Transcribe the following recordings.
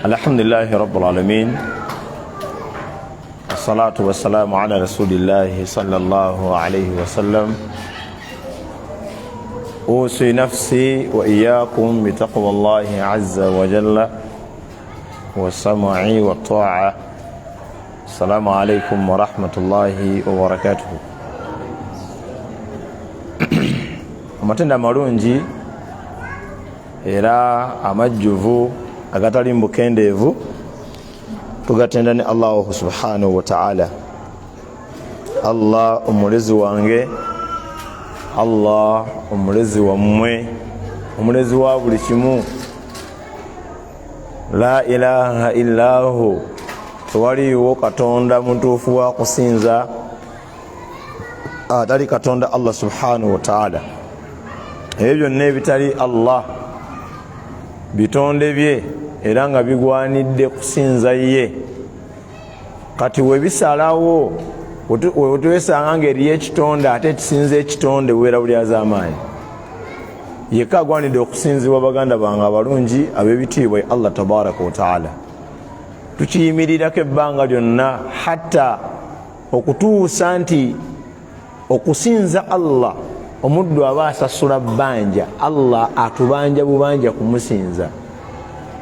Alhamdulillahi Rabbil Alamin. Assalatu wassalamu ala Rasulillahi sallallahu alayhi wa sallam. Usi nafsi wa iyyakum bi taqwallahi azza wa jalla wa sam'i wa ta'a. Assalamu alaykum wa rahmatullahi wa barakatuh. Amatenda marungi era amajjuvu agatali mbukendeevu tugatenda ne Allah subhanahu wa ta'ala. Allah omulezi wange, Allah omulezi wammwe, omulezi wa buli kimu. La ilaha illahu, tewaliwo katonda mutuufu wa kusinza atali katonda Allah subhanahu wa ta'ala. Ebyo byonna ebitali Allah bitonde bye era nga bigwanidde kusinza ye. Kati webisalawo wetwesanga ngeri y'ekitonde ate kisinza ekitonde weera buli az'amaanyi. Yekka agwanidde okusinzibwa baganda bange abalungi ab'ebitiibwa Allah tabaraka wa ta'ala. Tukiyimirirako ebbanga lyonna hatta okutuusa nti okusinza Allah omuddu aba asasula bbanja, Allah atubanja bubanja kumusinza.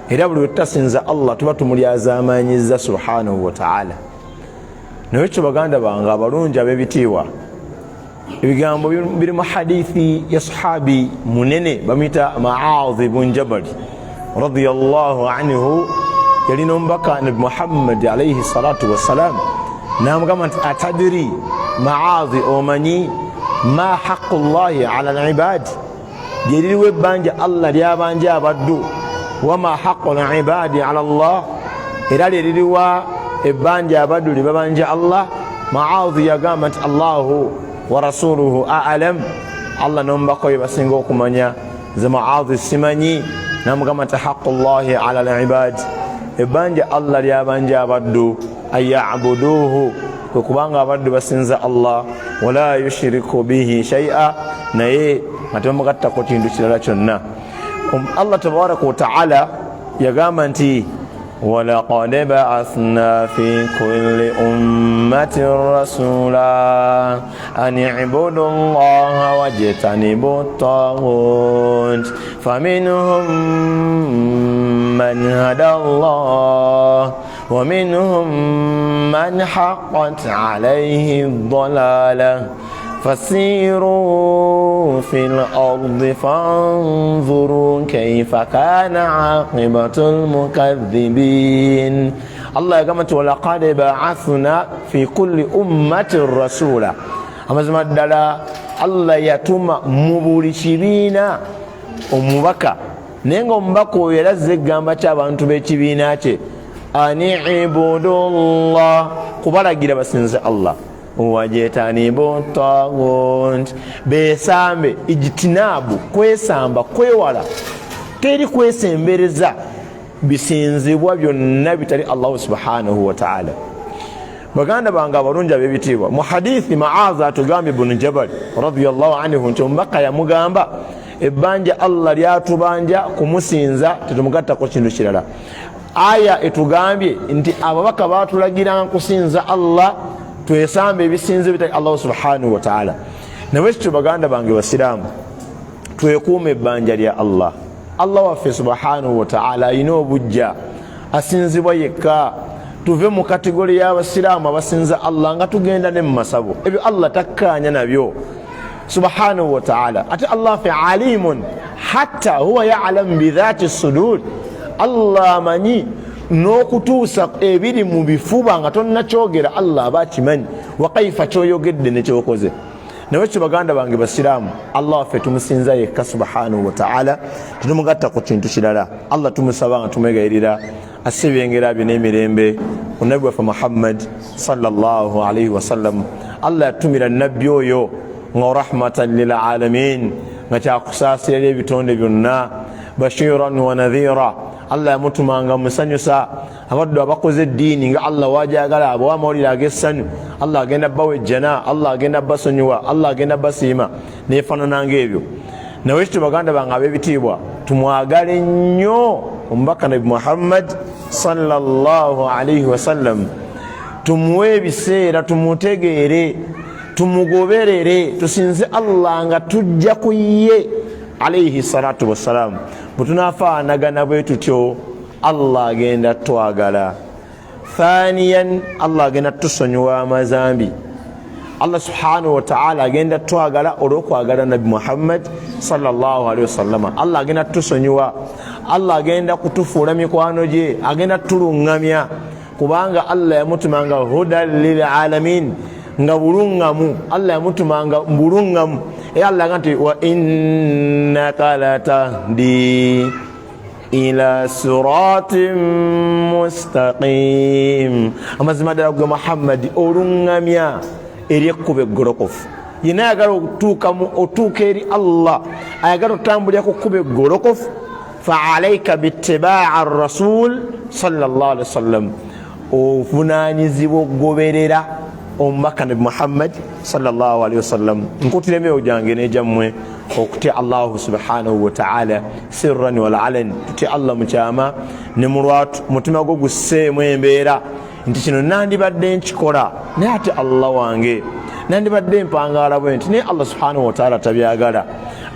Era buli tutasinza Allah tuba tumulyazaamaanyiza subhanahu wa ta'ala. Nawekyo baganda bange abalungi ab'ebitiibwa, ebigambo biri mu hadithi ya sahabi munene bamuyita Mu'adh ibn Jabal radiyallahu anhu. Yalina omubaka Nabi Muhammad alayhi salatu wassalam n'amugamba nti atadiri Mu'adh, omanyi ma haqqu Allahi ala al-ibad, lyeririwo ebbanja Allah lyabanja abaddu, wama haqqu al-ibadi ala Allah, era lyeririwa ebbanja abaddu libabanja Allah. Mu'adh yagamba nti Allahu wa rasuluhu a'lam, Allah n'omubaka we basinga okumanya, nze Mu'adh simanyi. N'amugamba nti haqqu Allahi ala al-ibad, ebbanja Allah lyabanja abaddu ayabuduhu, kubanga abaddu basinza Allah, wala yushiriku bihi shay'a, naye ate bamugattako kintu kirala kyonna. Allah tabaraka wa ta'ala yagamba nti walaqad ba'athna fi kulli ummatin rasula an i'budu Allaha wajtanibu at-taghut faminhum man hada Allah ومنهم من حقت عليه الضلالة فسيروا في الأرض فانظروا كيف كان عاقبة المكذبين. الله يقول ولقد بعثنا في كل أمة رسولا. أما زمان دلا الله يتم مبولشبينا omubaka naye ngaomubaka oyo era azze egamba ky'abantu b'ekibiina kye ani ibudullah, kubalagira basinze Allah, wajetanibu taghut, besambe ijtinabu, kwesamba kwewala, teri kwesembereza bisinzibwa byonna bitali Allah subhanahu wa ta'ala. Baganda bange abalungi ab'ebitiibwa, mu hadithi Mu'adh atugambye ibn Jabal radiyallahu anhu nti omubaka yamugamba ebbanja Allah lyatubanja kumusinza tetumugattako kintu kirala. Aya etugambye nti ababaka batulagiranga kusinza Allah, twesambe ebisinze bitali Allah subhanahu wa ta'ala. Nawekyo baganda bange basiraamu, twekuuma ebbanja lya Allah. Allah waffe subhanahu wa ta'ala alina obujja, asinzibwa yekka. Tuve mu kategori y'abasiraamu abasinza Allah nga tugenda ne mu masabo, ebyo Allah takkaanya nabyo subhanahu wa ta'ala. Ate Allah fi alimun hatta huwa ya'lam bi dhati sudur, Allah amanyi n'okutuusa ebiri mu bifuba nga tonnakyogera Allah aba akimanyi, wa kaifa kyoyogedde ne kyokoze. Nawekyo baganda bange basiraamu, Allah waffe tumusinza yekka subhanahu wa ta'ala, tetumugatta ku kintu kirala. Allah tumusaba nga tumwegayirira asibengera bye n'emirembe ku nabbi waffe Muhammad sallallahu alayhi wa sallam. Allah yatumira nabbi oyo nga rahmatan lil alamin, nga kyakusaasira ebitonde byonna, bashiran wa nadhira. Allah yamutumanga musanyusa abaddu abakoze eddiini nga Allah wajagala abo amawulire ag'essanyu. Allah agenda bawejjana, Allah agenda basonyiwa, Allah agenda basiima nefaanana ng'ebyo. Nawekyo baganda bange ab'ebitiibwa, tumwagale nnyo omubaka Nabi Muhammad sallallahu alaihi wasallam tumuwe ebiseera tumutegeere tumugoberere tusinze Allah nga tujja ku ye alaihi salatu wassalam. Butunafaanagana bwe tutyo Allah agenda twagala. Thaniyan, Allah agenda tusonyiwa amazambi. Allah subhanahu wa ta'ala agenda twagala olw'okwagala Nabi Muhammad sallallahu alaihi wasallam. Allah agenda tusonyiwa, Allah agenda kutufuula mikwano gye, agenda tulungamya kubanga Allah yamutumanga hudan lil alamin, nga bulungamu. Allah yamutumanga bulungamu. Allah agamba wa innaka latahdi ila siratin mustaqim. Amazima ddala gwe Muhammad olungamya eri ekkubo eggolokofu. Yena ayagala otuuka eri Allah, ayagala otambulira ku kkubo eggolokofu. Fa alaika bitibaa rasul sallallahu alaihi wasallam, ovunaanyizibwa okugoberera omubaka Nabi Muhammad sallallahu alaihi wasallam. Nkutira emyoyo gyange n'egyammwe okutya Allah subhanahu wa ta'ala sirran wal alan. Tutya Allah mukyama ne mulwatu, mutima gwo gusseemu embeera nti kino nandibadde nkikola naye ate Allah wange, nandibadde mpangaala bwe nti naye Allah subhanahu wa ta'ala tabyagala.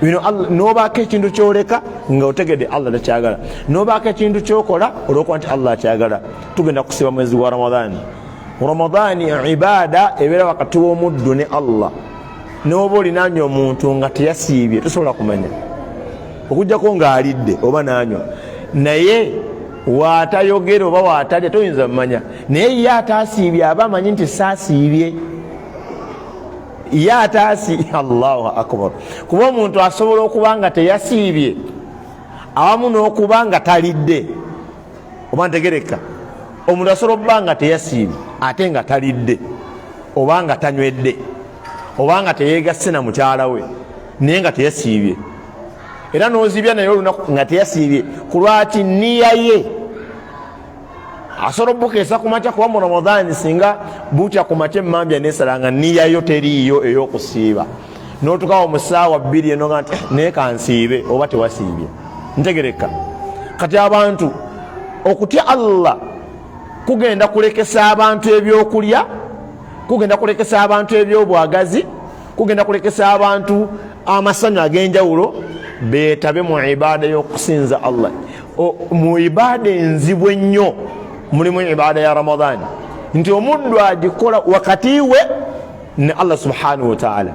Bino nobaako ekintu kyoleka nga otegedde Allah takyagala, nobaako ekintu kyokola olwokuba nti Allah akyagala. Tugenda kusiba mwezi gwa Ramadani. Ramadani ibada ebeera wakati w'omuddu ne Allah. N'oba olinanya omuntu nga teyasiibye tosobola kumanya, okugjako ng'alidde oba n'anywa, naye waatayogera oba waatalya toyinza mmanya. Naye ye ataasiibye aba amanyi nti saasiibye, ye ataasiibye. Allahu akbar. Kuba omuntu asobola okuba nga teyasiibye awamu n'okuba nga talidde, oba ntegereka. Omuntu asobola okuba nga teyasiibye ate nga talidde, oba nga tanywedde, oba nga teyeegasse na mukyala we naye nga teyasiibye. Era n'ozibya naye olunaku nga teyasiibye ku lwaki nniya ye asobola bukeesa ku makya. Kuba mu Ramadani singa bukya ku makya emmambya neesala nga nniya yo teriiyo ey'okusiiba, n'otukawo mu ssaawa 2 eno nga nti naye kansiibe, oba tewasiibye. Ntegereka. Kati abantu okutya Allah kugenda kulekesa abantu ebyokulya, kugenda kulekesa abantu ebyobwagazi, kugenda kulekesa abantu amasanyu ag'enjawulo beetabe mu ibaada y'okusinza Allah. Mu ibaada enzibu ennyo mulimu ibaada ya Ramadani, nti omuddu agikola wakati we ne Allah subhanahu wa ta'ala.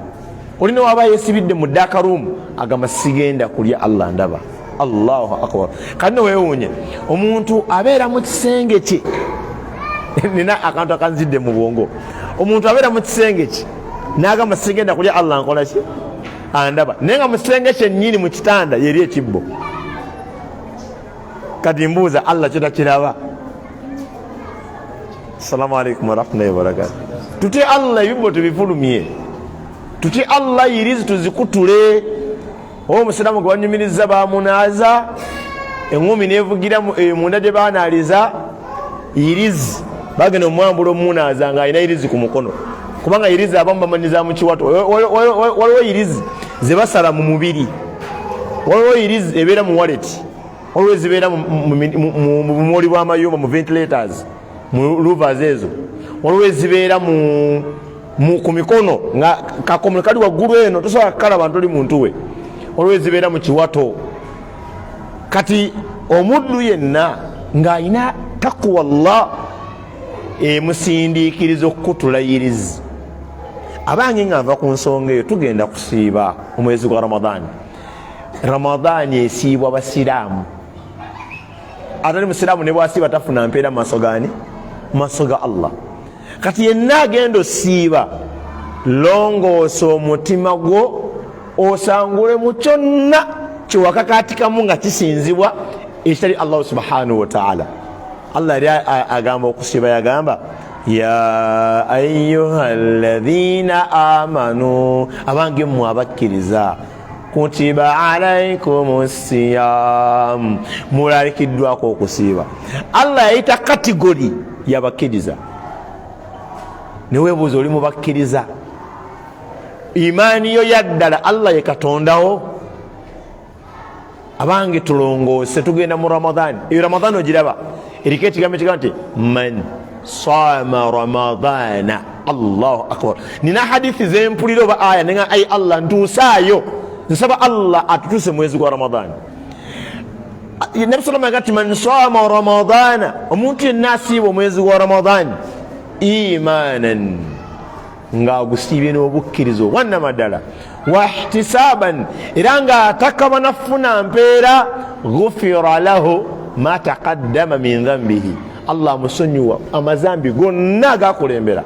Olina waba yesibidde mu dakarumu agamba sigenda kulya Allah ndaba. Allahu akbar. Kati weewuunye omuntu abeera mu kisenge kye nina akantu akanzidde mu bwongo. Omuntu abeera mu kisenge kye n'agamba sigenda kulya Allah nkola ki andaba, naye nga mu kisenge kyennyini mu kitanda yeri ekibbo. Kati mbuuza Allah kyo takiraba? Assalamu alaikum warahmatullahi wabarakatuh. Tutye Allah ebibbo tubifulumye, tutye Allah yirizi tuzikutule. Omusiramu gwe banyumiriza bamunaaza, eŋŋumi neevugira munda gye baanaaliza yirizi, bagenda omwambula omunaaza nga alina yirizi ku mukono, kubanga yirizi abamu bamanyiza mu kiwato. Waliwo yirizi ze basala mu mubiri, waliwo yirizi ebeera mu wallet, waliwo ezibeera mu bumoli bw'amayumba, mu ventilators, mu louvers ezo, waliwo ezibeera ku mikono nga kakomo kali waggulu eno tosobola kukalaba ntoli muntu we, waliwo ezibeera mu kiwato. Kati omuddu yenna ng'alina takwa Allah emusindiikiriza okukutula yirizi. Abange nga nva ku nsonga eyo tugenda kusiiba omwezi gwa Ramadani. Ramadani esiibwa basiraamu, atali musiraamu ne bwasiiba tafuna mpeera mu maaso gaani? Mu maaso ga Allah. Kati yenna agenda osiiba longoosa omutima gwo osangule mu kyonna kiwakakaatikamu nga kisinzibwa ekitali Allah subhanahu wa ta'ala. Allah yali agamba okusiiba, yagamba ya ayyuha alladhina amanu, abange mmwe abakkiriza, kutiba alaikumus siyam, mulalikiddwako okusiiba. Allah yayita kategori yabakkiriza. Neweebuuza oli mubakkiriza? Imaani yo yaddala Allah ye katondawo? Abange tulongoose tugenda mu Ramadani. Eyo Ramadani ogiraba eriko ekigambo ekigambo nti man sama ramadana. Allahu akbar. Nina hadithi zempulira oba aya nenga ai Allah ntuusaayo nsaba Allah atutuse mwezi gwa Ramadani. Nabi sallallahu alayhi wasallam man sama ramadana, omuntu yenna asiiba omwezi gwa Ramadani imanan nga agusiibye n'obukkirizo wannamadala wahtisaban era nga atakaba nafuna mpeera ghufira lahu ma taqaddama min dhanbihi, Allah musonyiwa amazambi gonna gakulembera.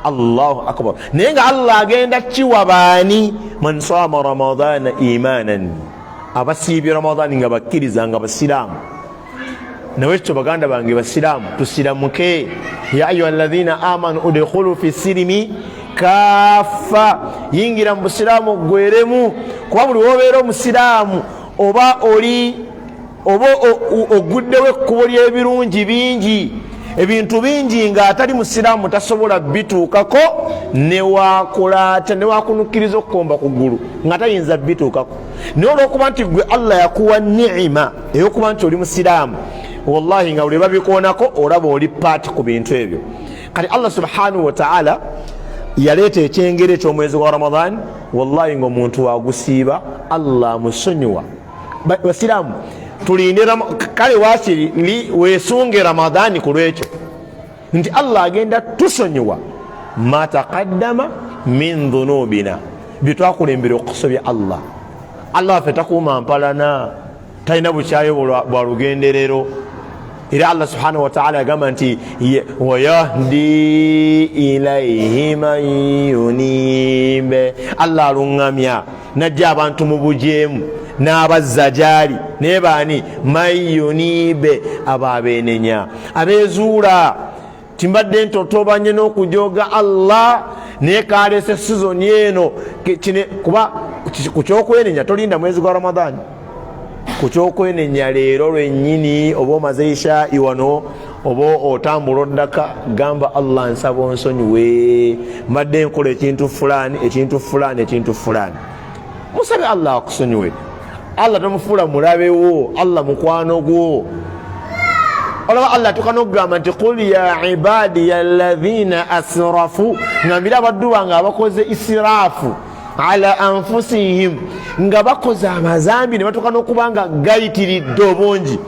Allahu akbar. Naye nga Allah agenda kiwa baani man sama ramadana imanan, abasiibye Ramadani nga bakkiriza nga basiraamu. Nawekyo baganda bange basiraamu tusiramuke. Ya ayuha alladhina amanu udkhulu fi silimi kafa, yingira mu busiraamu gweremu. Kuba buli wobeera omusiraamu oba oli oba oguddewo ekkubo ly'ebirungi bingi, ebintu bingi nga atali musiraamu tasobola bituukako, newakunukkiriza okukomba ku ggulu nga tayinza bituukako. Naye olw'okuba nti gwe Allah yakuwa ni'ima ey'okuba nti oli musiraamu, wallahi nga buli babikoonako olaba oli paati ku bintu ebyo. Kati Allah subhanahu wa ta'ala yaleeta ekyengero eky'omwezi gwa Ramadani, wallahi ng'omuntu wagusiiba Allah musonyiwa. Basiraamu tulinde kale wakiri weesunge Ramadani ku lwekyo nti Allah agenda tusonyiwa ma taqaddama min dhunubina, byetwakulembera okusobya Allah. Allah ffe takuuma mpalana, talina bukyayo bwa lugenderero. Era Allah subhanahu wa ta'ala agamba nti wayahdi ilaihi man yunibe, Allah alungamya najja abantu mu bujeemu n'abazza gyali naye baani man yunibe, abaabenenya abeezuula timbadde ntotobanye n'okujooga Allah naye kaleese sizoni eno kuba ku kyokwenenya tolinda mwezi gwa Ramadani. Ku kyokwenenya leero lwennyini oba omaze ishaa'i wano oba otambula oddaka, gamba Allah nsaba onsonyiwe, mbadde nkola ekintu fulani ekintu fulani ekintu fulani. Musabe Allah akusonyiwe. Allah tomufuula mulabewo, Allah mukwano gwo. Olaba Allah tukanogamba nti qul ya ibadiya alladhina asrafu, ngambira abaddu bange abakoze israfu ala anfusihim, nga bakoze amazambi ne batuuka n'okuba nga gayitiridde obungi.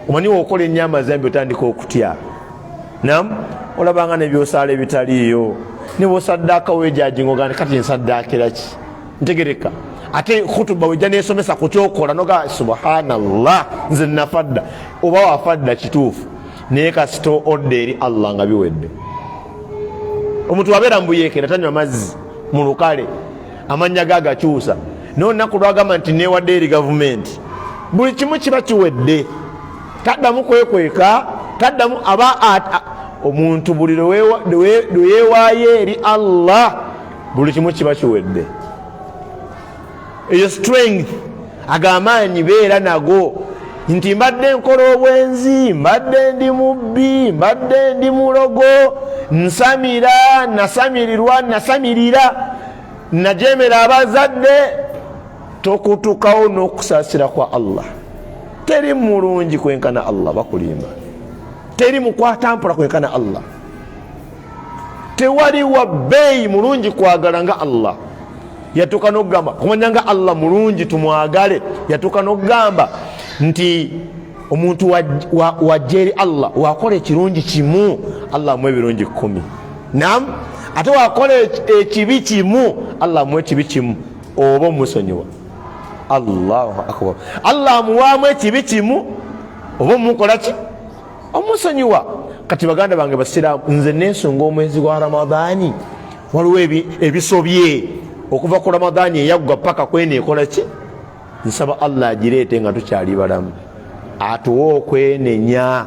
Omanyi okola ennyo amazambi otandika okutya. Nam olabanga nebyosaala ebitaliiyo ne bwosaddaaka weejajingo gandi kati nsaddaakira ki ntegereka. Ate khutuba wejja neesomesa ku kyokola noga subhanallah nze nafadda, oba wafadda kituufu naye kasito odde eri Allah nga biwedde. Omuntu wabeera mbuyeekera tanywa mazzi mu lukale amanya gagakyusa naye olunaku lwagamba nti neewadde eri gavumenti, buli kimu kiba kiwedde, taddamu kwekweka, taddamu aba omuntu buli lwe yeewaayo eri Allah buli kimu kiba kiwedde. Eyo strength agamaanyi beera nago nti mbadde nkola obwenzi, mbadde ndi mubbi, mbadde ndi mulogo, nsamira, nasamirirwa, nasamirira, najemera abazadde, tokutukawo n'okusaasira kwa Allah. Teri mulungi kwenkana Allah, bakulimba. Teri mukwatampula kwenkana Allah. Tewali wa bbeeyi mulungi kwagala nga Allah. Yatuuka n'okugamba kumanyanga Allah mulungi tumwagale, yatuuka n'okugamba nti omuntu wajja eri Allah wakola ekirungi kimu Allah amuwa ebirungi 10. Nam ate wakola ekibi kimu Allah amuwa ekibi kimu, oba omusonyiwa. Allahu akbar. Allah amuwaamu ekibi kimu oba omukola ki omusonyiwa. Kati baganda bange basiraamu, nze neesunga omwezi gwa Ramadani, waliwo ebisobye okuva ku Ramadani eyaggwa paka kwene ekola ki, nsaba Allah agireete nga tukyali balamu, atuwe okwenenya.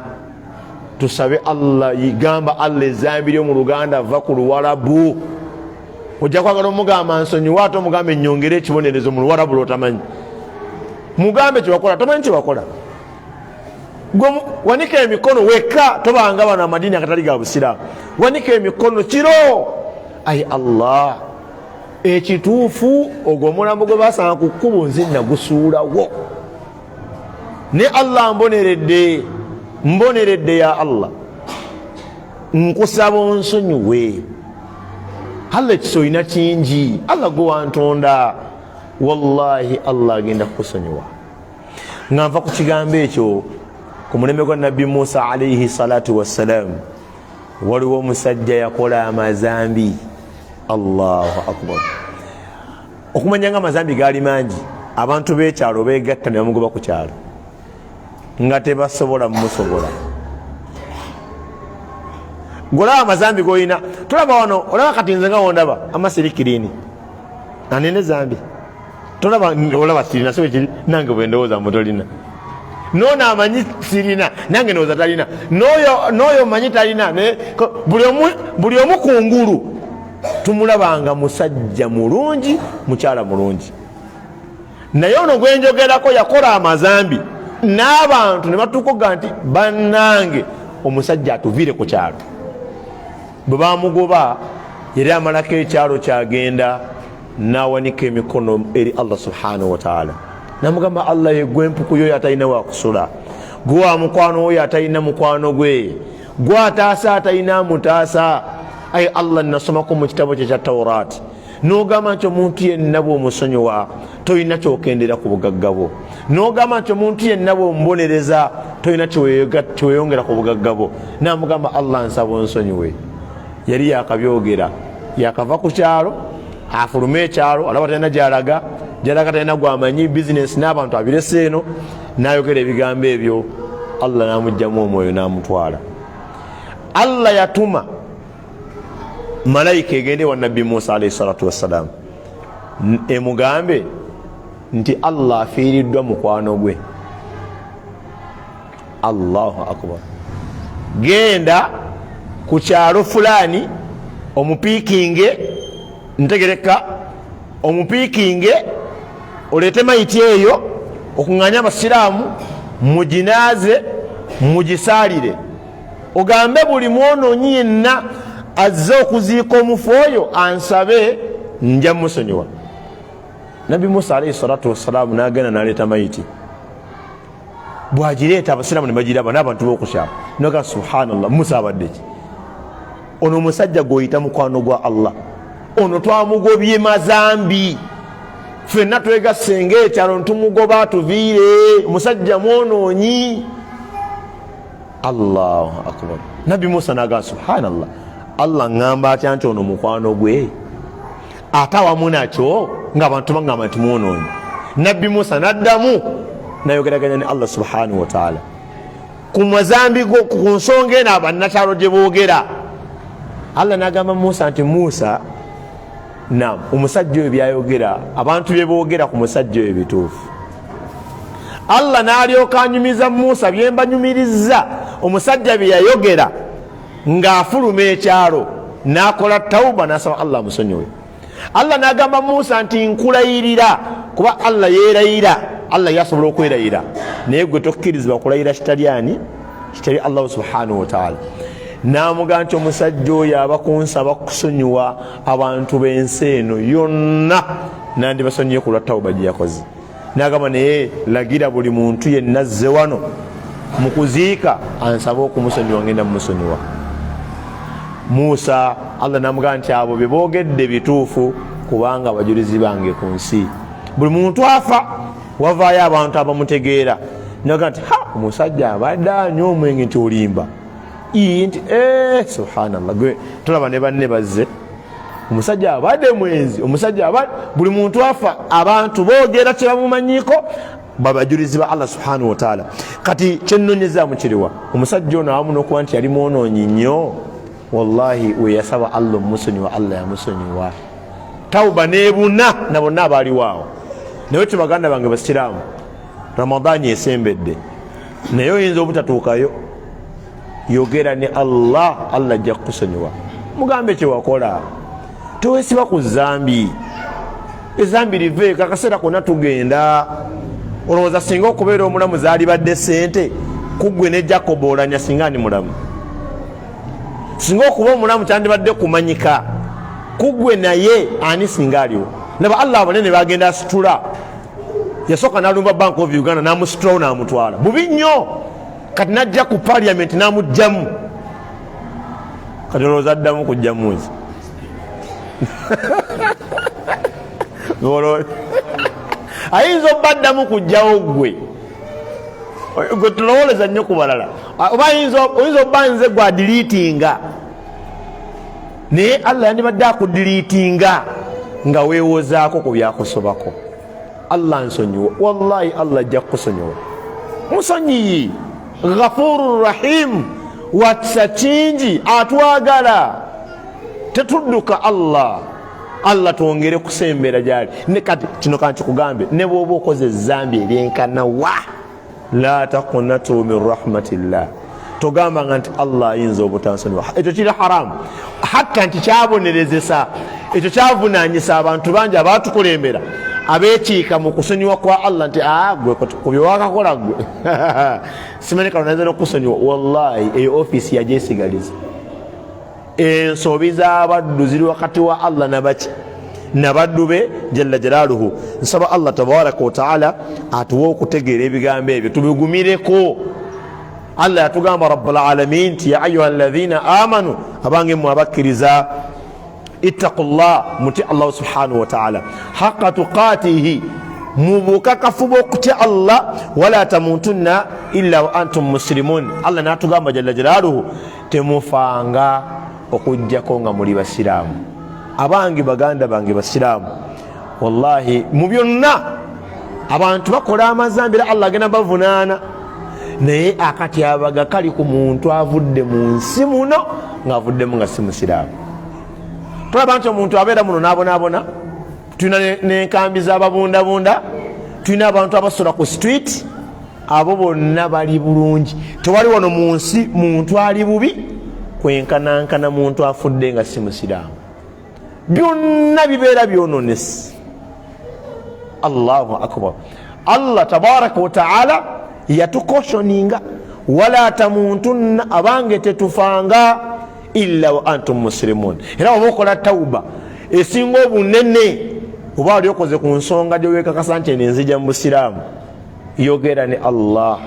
Tusabe Allah, yigamba Allah ezambi lyo mu Luganda va ku Luwarabu. Ojja kwagala omugamba nsonyiwa ate omugambe ennyongera ekibonerezo mu Luwarabu lwotamanyi. Mugambe kyebakola tomanyi kyebakola. Wanika emikono weka, tobanga bano amadini akatali ga busiraamu. Wanika emikono kiro, ayi Allah ekituufu ogwo omulambo gwe basanga ku kkubo nze nagusuulawo, ne Allah mboneredde mboneredde ya Allah nkusaba onsonyiwe. Allah ekisoyina kingi, Allah gwe wantonda, wallahi Allah agenda kukusonyiwa. Nga nva ku kigambo ekyo ku mulembe gwa Nabbi Musa alayhi salatu wassalam, waliwo omusajja yakola amazambi. Allahu akbar. Okumanya nga amazambi gaali mangi, abantu b'ekyalo beegatta ne bamugoba ku kyalo nga tebasobola mumusobola. Golaba amazambi goyina, tolaba wano, olaba kati nze nga wondaba amasirikirini anene zambi, tolaba olaba sirina so ekiri nange bwe ndowooza mutolina, nono amanyi sirina nange ndowooza talina, n'oyo manyi talina, buli omu ku ngulu tumulabanga musajja mulungi, mukyala mulungi. Naye ono gwenjogerako yakola amazambi n'abantu ne batukoga nti bannange omusajja atuvire ku kyalo. Bwe bamugoba yali amalako ekyalo kyagenda n'awanika emikono eri Allah subhanahu wa ta'ala, namugamba Allah yegwe empuku yo atalina wakusula, gwe wa mukwano oyo atalina mukwano gwe, gwe ataasa atalina mutaasa. Ayi Allah nasomako mu kitabo kye kya Tawrat n'ogamba nti omuntu yenna bw'omusonyiwa tolina kyokendera ku bugagga bwo, n'ogamba nti omuntu yenna bw'omubonereza tolina kyeweyongera ku bugagga bwo. Namugamba Allah nsaba onsonyiwe. Yali yakabyogera, yakava ku kyalo afuluma ekyalo, alaba talina gyalaga talina gwamanyi, bizinesi n'abantu abirese eno, n'ayogera ebigambo ebyo. Allah n'amugjamu omwoyo n'amutwala. Allah yatuma malayika egende wa Nabbi Musa alayhi salatu wassalam emugambe nti Allah afiiriddwa mukwano gwe. Allahu akbar. Genda ku kyalo fulani omupiikinge, ntegereka omupiikinge, olete mayiti eyo okuŋŋanya abasiraamu, muginaze mugisaalire, ogambe buli mwonoonyi yenna azze okuziika omufu oyo ansabe nja musonyiwa. Nabbi Musa alayhi salatu wassalamu n'agenda n'aleeta mayiti. Bwagireeta abasiraamu ne bagiraba n'abantu b'okukyalo, noga subhanallah, Musa abadde ki? Ono omusajja gw'oyita mukwano gwa Allah, ono twamugobye mazambi, ffenna twegasse ng'ekyalo ntumugoba atuviire, musajja mwonoonyi. Allahu akbar. Nabbi Musa n'agamba subhanallah, Allah ngamba atya nti ono mukwano gwe ate awamu nakyo ng'abantu bagamba nti mwonoonyi. Nabbi Musa n'addamu nayogeraganya ne Allah subhanahu wa ta'ala ku mazambi go, ku nsonga eno abannakyalo gye boogera. Allah n'agamba Musa nti Musa, naam, omusajja oyo byayogera, abantu bye boogera ku musajja oyo bituufu. Allah n'alyoka anyumiza Musa bye mbanyumirizza omusajja bye yayogera ng'afuluma ekyalo, n'akola tawuba n'asaba Allah amusonyiwe. Allah n'agamba Musa nti nkulayirira, kuba Allah yeerayira, Allah yasobola okwerayira, naye gwe tokkirizibwa kulayira kitali ani? Kitali Allah subhanahu wa ta'ala. N'amugamba nti omusajja oyo aba kunsaba kusonyiwa abantu b'ensi eno yonna, nandibasonyiye ku lwa tawuba gye yakoze. N'agamba naye lagira buli muntu yenna azze wano mu kuziika ansabe okumusonyiwa, ngenda mumusonyiwa. Musa, Allah n'amugamba nti abo bye boogedde bituufu, kubanga abajulizi bange ku nsi. Buli muntu afa wavaayo abantu abamutegeera, n'agamba nti omusajja abadde anywa omwenge nti olimba nti subhanallah, gwe tolaba ne banne bazze, omusajja abadde mwenzi, omusajja abadde. Buli muntu afa abantu boogera kye bamumanyiko, babajulizi ba Allah subhanahu wa ta'ala. Kati kyenonyezaamu kiriwa? Omusajja ono awamu n'okuba nti yali mwonoonyi nnyo, wallahi we yasaba Allah omusonyiwa, Allah yamusonyiwa. Tawuba nebuna na bonna abaaliwaawo. Naye kye baganda bange basiraamu, Ramadani esembedde, naye oyinza obutatuukayo, yogera ne Allah, Allah ajja kukusonyiwa. Mugambe kye wakola, tewesiba ku zambi, ezambi live akaseera konna tugenda. Olowooza singa okubeera omulamu zaalibadde sente, kuggwe ne Jacob olanya singa ani mulamu? Singa okuba omulamu kyandibadde kumanyika, kuggwe naye ani singa aliwo? Laba Allah abanene bagenda asitula, yasooka n'alumba Bank of Uganda n'amusitulawo n'amutwala. Bubi nnyo. kati najja ku parliament namujjamu kati olowooza addamu kujjamu nzi ayinza obba addamu kujjawo gwe tulowoleza nnyo ku balala oba oyinza obba nze gwadiliitinga naye allah yandibadde akudiliitinga nga weewozaako ku byakusobako. Allah nsonyiwe, wallahi Allah ajja kukusonyiwa. Musonyiyi ghafurur rahim, watsa kingi atwagala, tetudduka Allah. Allah tuongere kusembera gyali. Ne kati kino kanti kugambe ne bwoba okoze zambi eryenkana wa la taqnatu min rahmatillah, togamba nti Allah ayinza obutansonyiwa. Ekyo kiri haramu, hatta nti kyabonerezesa, ekyo kyavunanyisa abantu bangi abatukulembera abekiika mu kusonyiwa kwa Allah nti gwe kubyo wakakola gwe simanyi kalonaiza n'okusonyiwa. Wallahi eyo ofisi yajesigaliza. Ensobi z'abaddu ziri wakati wa Allah nabaki nabaddu be jalla jalaaluhu. Nsaba Allah tabaraka wa taala atuwe okutegeera ebigambo ebyo tubigumireko. Allah yatugamba rabbul alamin nti ya ayuha alladhina amanu, abange mu abakkiriza, ittaqullah, muti Allah subhanahu wa ta'ala haqqa tuqatihi, mubukakafu bw'okutya Allah, wala tamutunna illa wa antum muslimun. Allah natugamba jalla jalaaluhu temufanga okujjako nga muli basiraamu. Abange baganda bange basiraamu, wallahi mu byonna abantu bakola amazambi era Allah agenda bavunaana, naye akatyabaga kali ku muntu avudde mu nsi muno ng'avuddemu nga si musiraamu. Tulaba nti omuntu abeera muno n'abonaabona, tulina n'enkambi z'ababundabunda, tulina abantu abasula ku street, abo bonna bali bulungi. Tewali wano mu nsi muntu ali bubi kwenkanankana muntu afudde nga si musiraamu. Byonna bibeera byononesi. Allahu akbar. Allah tabaraka wa taala yatukoshoninga, wala tamutunna, abange tetufanga illa wa antum muslimun. Era oba okola tauba esinga obunene, oba oli okoze ku nsonga gyewekakasa nti nenzija mu busiraamu, yogera ne Allah,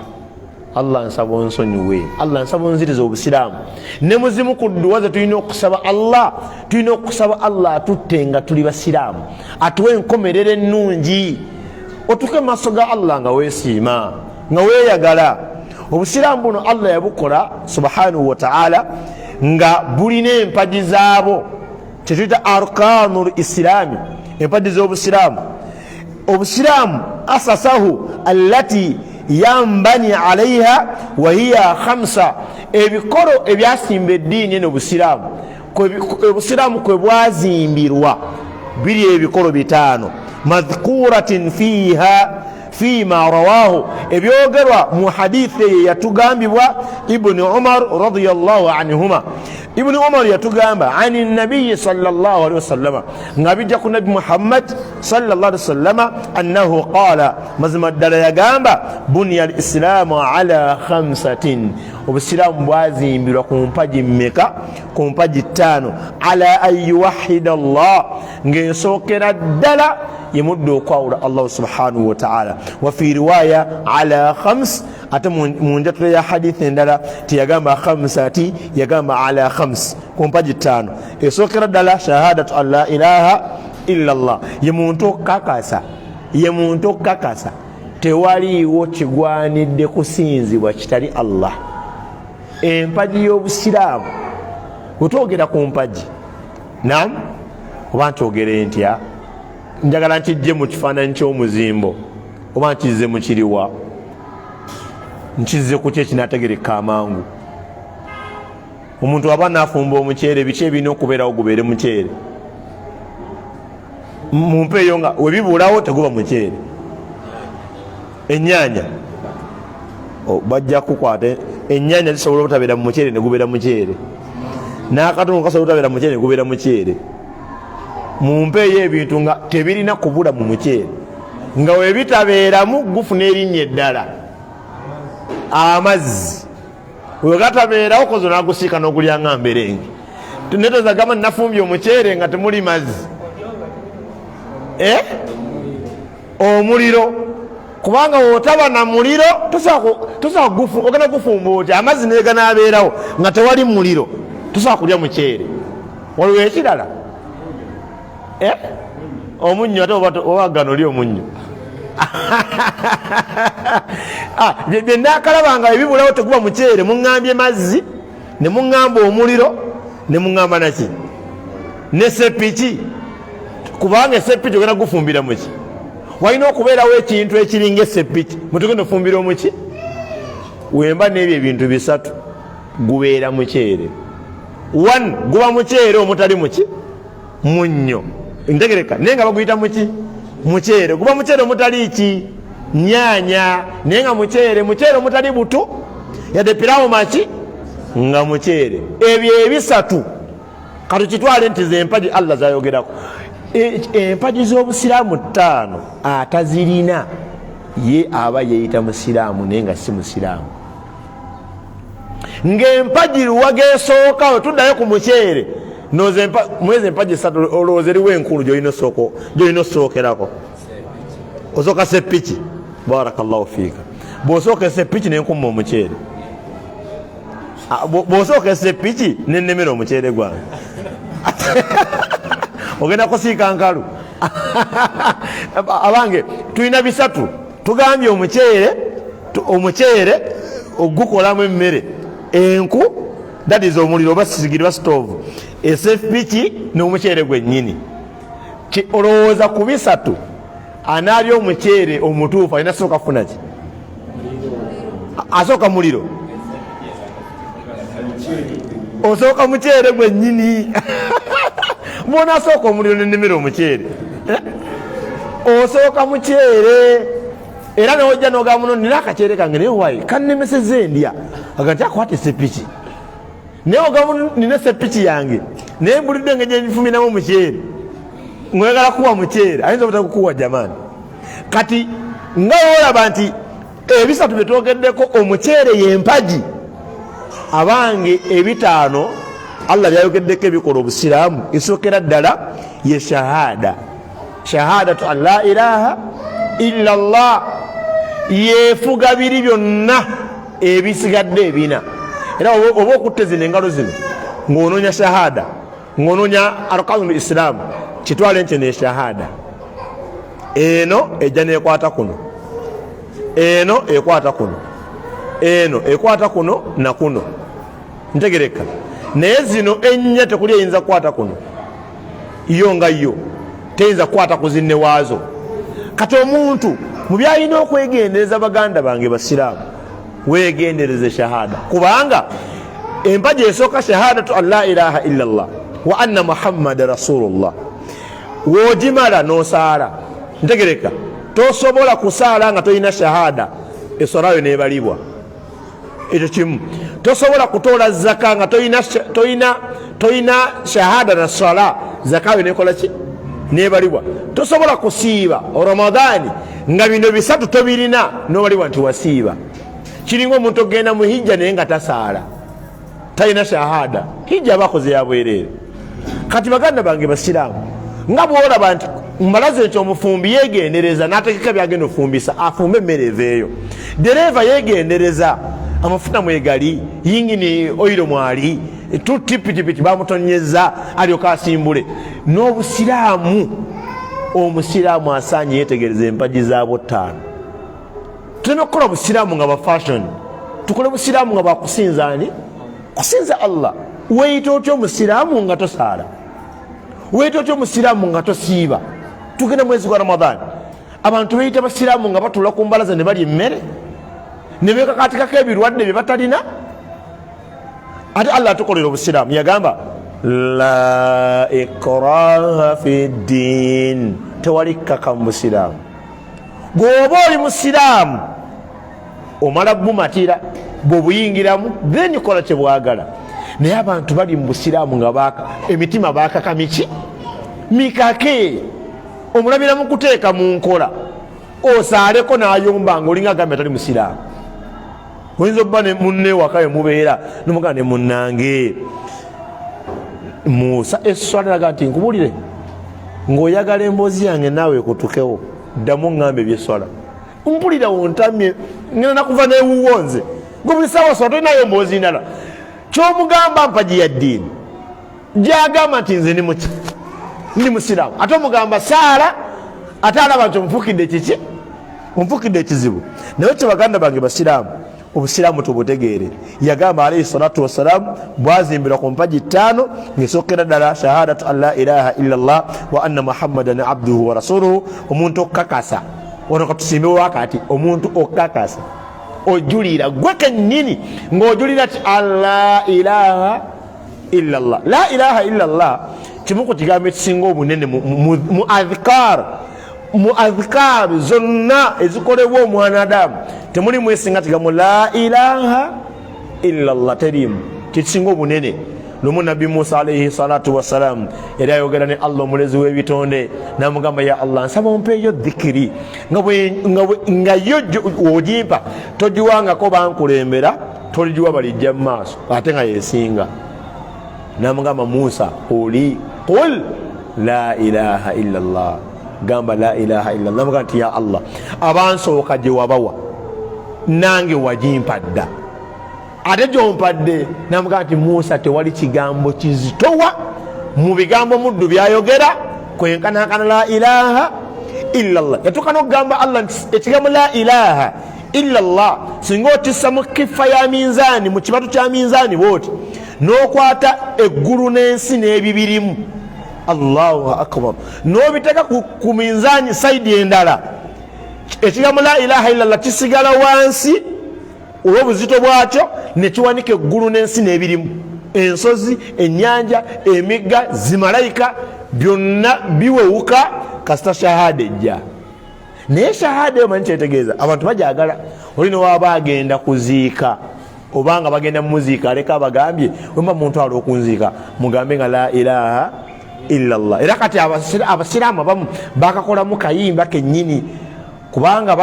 Allah nsaba onsonyiwe, Allah nsaba onziriza obusiraamu. Ne muzimu ku dduwa ze tulina okusaba Allah, tulina okusaba Allah atutte nga tuli basiraamu, atuwe enkomerero ennungi, otuke maaso ga Allah nga weesiima, nga weeyagala. Obusiraamu buno Allah yabukola subhanahu wa ta'ala nga bulina empaji zaabo, kyetuyita arkanul islami, empaji z'obusiraamu. Obusiraamu asasahu allati yambani alaiha wa hiya khamsa, ebikolo ebyasimba eddiini eno obusiraamu, obusiraamu kwe bwazimbirwa biri ebikolo bitaano, madhkuratin fiha fima rawahu, ebyogerwa mu hadithi yatugambibwa Ibn Umar radiyallahu anhuma. Ibn Umar yatugamba ani nabiyi sallallahu alaihi wasallam, nga bijja ku nabi Muhammad sallallahu alaihi wasallam, annahu qala, mazima ddala yagamba, bunya al-islamu ala khamsatin, obusiraamu bwazimbirwa ku mpaji mmeka? Ku mpaji ttaano. Ala an yuwahhida Allah, ng'ensookera ddala yemudde okwawula Allah subhanahu wa ta'ala. Wa fi riwaya ala khams, ate mu njatula ya hadithi endala tiyagamba khamsati, yagamba ala khams, ku mpaji ttaano. Esookera ddala shahadatu an la ilaha illa Allah, ye muntu okukakasa, ye muntu okukakasa tewaliiwo kigwanidde kusinzibwa kitali Allah. Empaji y'obusiraamu bwetwogera ku mpaji, nam oba nkyogere ntya, njagala nkijje mu kifaananyi ky'omuzimbo, oba nkizze mu kiriwa, nkizze ku kye kinaategereka amangu. Omuntu aba naafumba omuceere, biki ebirina okubeerawo gubeere muceere? Mumpeeyo nga webibuulawo teguba muceere. Ennyaanya bajja kukwata ennyaanya zisobola obutabeera mu muceere ne gubeera muceere, n'akatundu kasobola obutabeera mu muceere ne gubeera muceere. Mumpeeyo ebintu nga tebirina kubula mu muceere, nga webitabeeramu gufuna erinnya eddala. Amazzi wegatabeerawo kozo nagusiika n'ogulya nga mberenge, netozagamba nafumbye omuceere nga temuli mazzi. Omuliro kubanga wotaba na muliro tosobola ogenda kufumba oti amazzi neganaabeerawo nga tewali muliro tosobola kulya muceere. Waliwo ekirala omunnyo ate owagano oli omunnyo byenaakalabanga ebibulawo teguba muceere muŋŋambye mazzi ne muŋŋamba omuliro ne muŋŋamba naki ne sepiki, kubanga esepiki ogenda gufumbira muki? Walina okubeerawo ekintu ekiringa esepiki mutugenda ofumbira omuki? Wemba n'ebyo ebintu bisatu gubeera muceere. 1 guba muceere omutali muki? Munnyo. Ntegereka naye nga baguyita muki? Muceere. Guba muceere omutali ki? Nyaanya. Naye nga muceere omutali butu yadde pirawo maki nga muceere. Ebyo ebisatu katukitwale nti zempagi Allah zayogerako. Empagi z'obusiraamu 5 atazirina ye aba yeyita musiraamu naye nga si musiraamu. Ng'empagi luwageesookawo tuddayo ku muceere mwezi empagi 3 olowooza eriwo enkulu gy'olina osookerako. Osooka sepiki. Barakallahu fiika. Bw'osooka esepiki nenkumma omuceere. Bw'osooka esepiki nennemera omuceere gwange. Ogenda kusiika nkalu. Abange tulina bisatu. Tugambye omuceere ogukolamu emmere. Enku that is omuliro oba sigiri ba stove. Esepiki n'omuceere gwennyini. Olowooza ku bisatu anaalya omuceere omutuufu alina sooka kufuna ki? Asooka muliro. Osooka muceere gwennyini. Mwona asooka omuliro n'ennimiro omuceere. Osooka muceere. Era n'ojja n'ogamba muno nina akaceere kange naye waayi kannemesezza endya. Agati akwata esepiki. Naye ogamba nina sepiki yange. Naye mbulidde nga gye nfuminamu omuceere. Mwegala kuwa muceere. Ayinza obutakukuwa jamaani. Kati nga olaba nti ebisatu bye twogeddeko omuceere y'empagi. Abange ebitaano Allah byayogeddeko ebikola obusiraamu esookera ddala ye shahada. Shahadatu an la ilaha illa Allah. Yeefuga biri byonna ebisigadde ebina. Era oba okutte zino engalo zino ng'onoonya shahada ng'onoonya arkanul islam kitwale nti ne shahada. Eno ejja neekwata kuno, eno ekwata kuno, eno ekwata kuno na kuno. Ntegereka. Naye zino ennya tekuli eyinza kukwata kuno. Yo nga yo teyinza kukwata ku zinne waazo. Kati omuntu mu byalina okwegendereza baganda bange basiraamu weegendereze shahada. Kubanga empagi esooka shahadatu an la ilaha illa Allah wa anna Muhammada rasulullah. Woogimala n'osaala. Ntegereka. Tosobola kusaala nga toyina shahada. Esolayo neebalibwa. Ekyo kimu. Tosobola kutoola zaka nga toyina shahada na sala. Zakayo nekola ki? Neebalibwa. Tosobola kusiiba Ramadani nga bino bisatu tobirina n'obalibwa nti wasiiba. Kiringa omuntu ogenda mu hijja naye nga tasaala talina shahada. Hijja abakoze ya bwereere. Kati baganda bange basiraamu nga bwolaba nti mbalaze nti omufumbi yeegendereza n'ategeka byagenda ofumbisa afumbe emmere eveeyo. Dereeva yeegendereza amafuta mwegali yingini oyiro mwali tutipitipiti bamutonyeza alyoka asimbule. N'obusiraamu omusiraamu asaanye yeetegereza empagi zaabwo 5. Tulina okukola obusiraamu nga bafashion. Tukole obusiraamu nga bakusinza ani? Kusinza Allah. Weeyita otya omusiraamu nga tosaala? Weeyita otya omusiraamu nga tosiiba? Tugenda mwezi gwa Ramadani. Abantu beeyita basiraamu nga batuula ku mbalaza ne balya emmere ne beekakatikako ebirwadde bye batalina. Ate Allah atukolera obusiraamu yagamba la ikraha fi ddin. Tewali kkaka mu busiraamu. Bw'oba oli musiraamu omala bumatira bw'obuyingiramu then kola kye bwagala. Naye abantu bali mu busiraamu nga emitima baakaka miki mikake. Omulabira mu kuteeka mu nkola osaaleko n'ayomba ng'olinga agambye atali musiraamu. Oyinza obba ne munne waka we mubeera n'omugamba ne munnange Musa esswala naga nti nkubulire ng'oyagala emboozi yange naawe ekutukewo ddamu ŋŋambe ebyesswala. mpulira wontamye ngena nakuva newuwonze gobuli sawa soto inayo mbozi ndala kyomugamba mpaji ya ddiini gyagamba nti nze ndi musiraamu ate omugamba saala ate alaba nti omufukidde kiki omufukidde ekizibu naye kye baganda bange basiraamu obusiraamu tubutegeere yagamba alayhi salatu wassalamu bwazimbirwa ku mpaji 5 ngesookera ddala shahadatu an la ilaha illa llah wa anna muhammadan abduhu wa rasuluhu omuntu okukakasa ono katusimbewo akati omuntu okukakasa ojulira gwe kennyini ng'ojulira ti alla ilaha illa llah la ilaha illa llah kimu ku kigambo ekisinga obunene mu adhikar zonna ezikolebwa omwanadamu temuli mwesinga tigamu la ilaha illa llah terimu kisinga obunene lumu nabbi Musa alayhi salatu wassalamu yali ayogera ne Allah omulezi w'ebitonde namugamba ya Allah nsaba ompeeyo dhikiri nga yo ogimpa togiwangako bankulembera toligiwa balijja mu maaso ate nga yesinga namugamba Musa oli qul la ilaha illa llah gamba la ilaha illa llah namugamba nti ya Allah abansooka gye wabawa nange wagimpa dda ate gyompadde namugamba nti Musa tewali kigambo kizitowa mu bigambo muddu byayogera kwenkanankana la ilaha illa llah yatuuka n'okugamba Allah nti ekigambo la ilaha illa llah singa otissa mu kifa ya minzaani mu kibatu kya minzaani bwoti n'okwata eggulu n'ensi n'ebibirimu Allahu akbar n'obiteeka ku minzaani saidi endala ekigambo la ilaha illa llah kisigala wansi olw'obuzito bwakyo nekiwanika eggulu n'ensi n'ebirimu ensozi ennyanja emigga zimalayika byonna biwewuka kasita shahada ejja naye shahada eyo manyi kyetegeeza abantu bajagala oli newaba agenda kuziika obanga bagenda mumuziika aleka abagambye wemba muntu ali okunziika mugambe nga la ilaha illa llah era kati abasiraamu abamu bakakolamu kayimba kennyini kubanga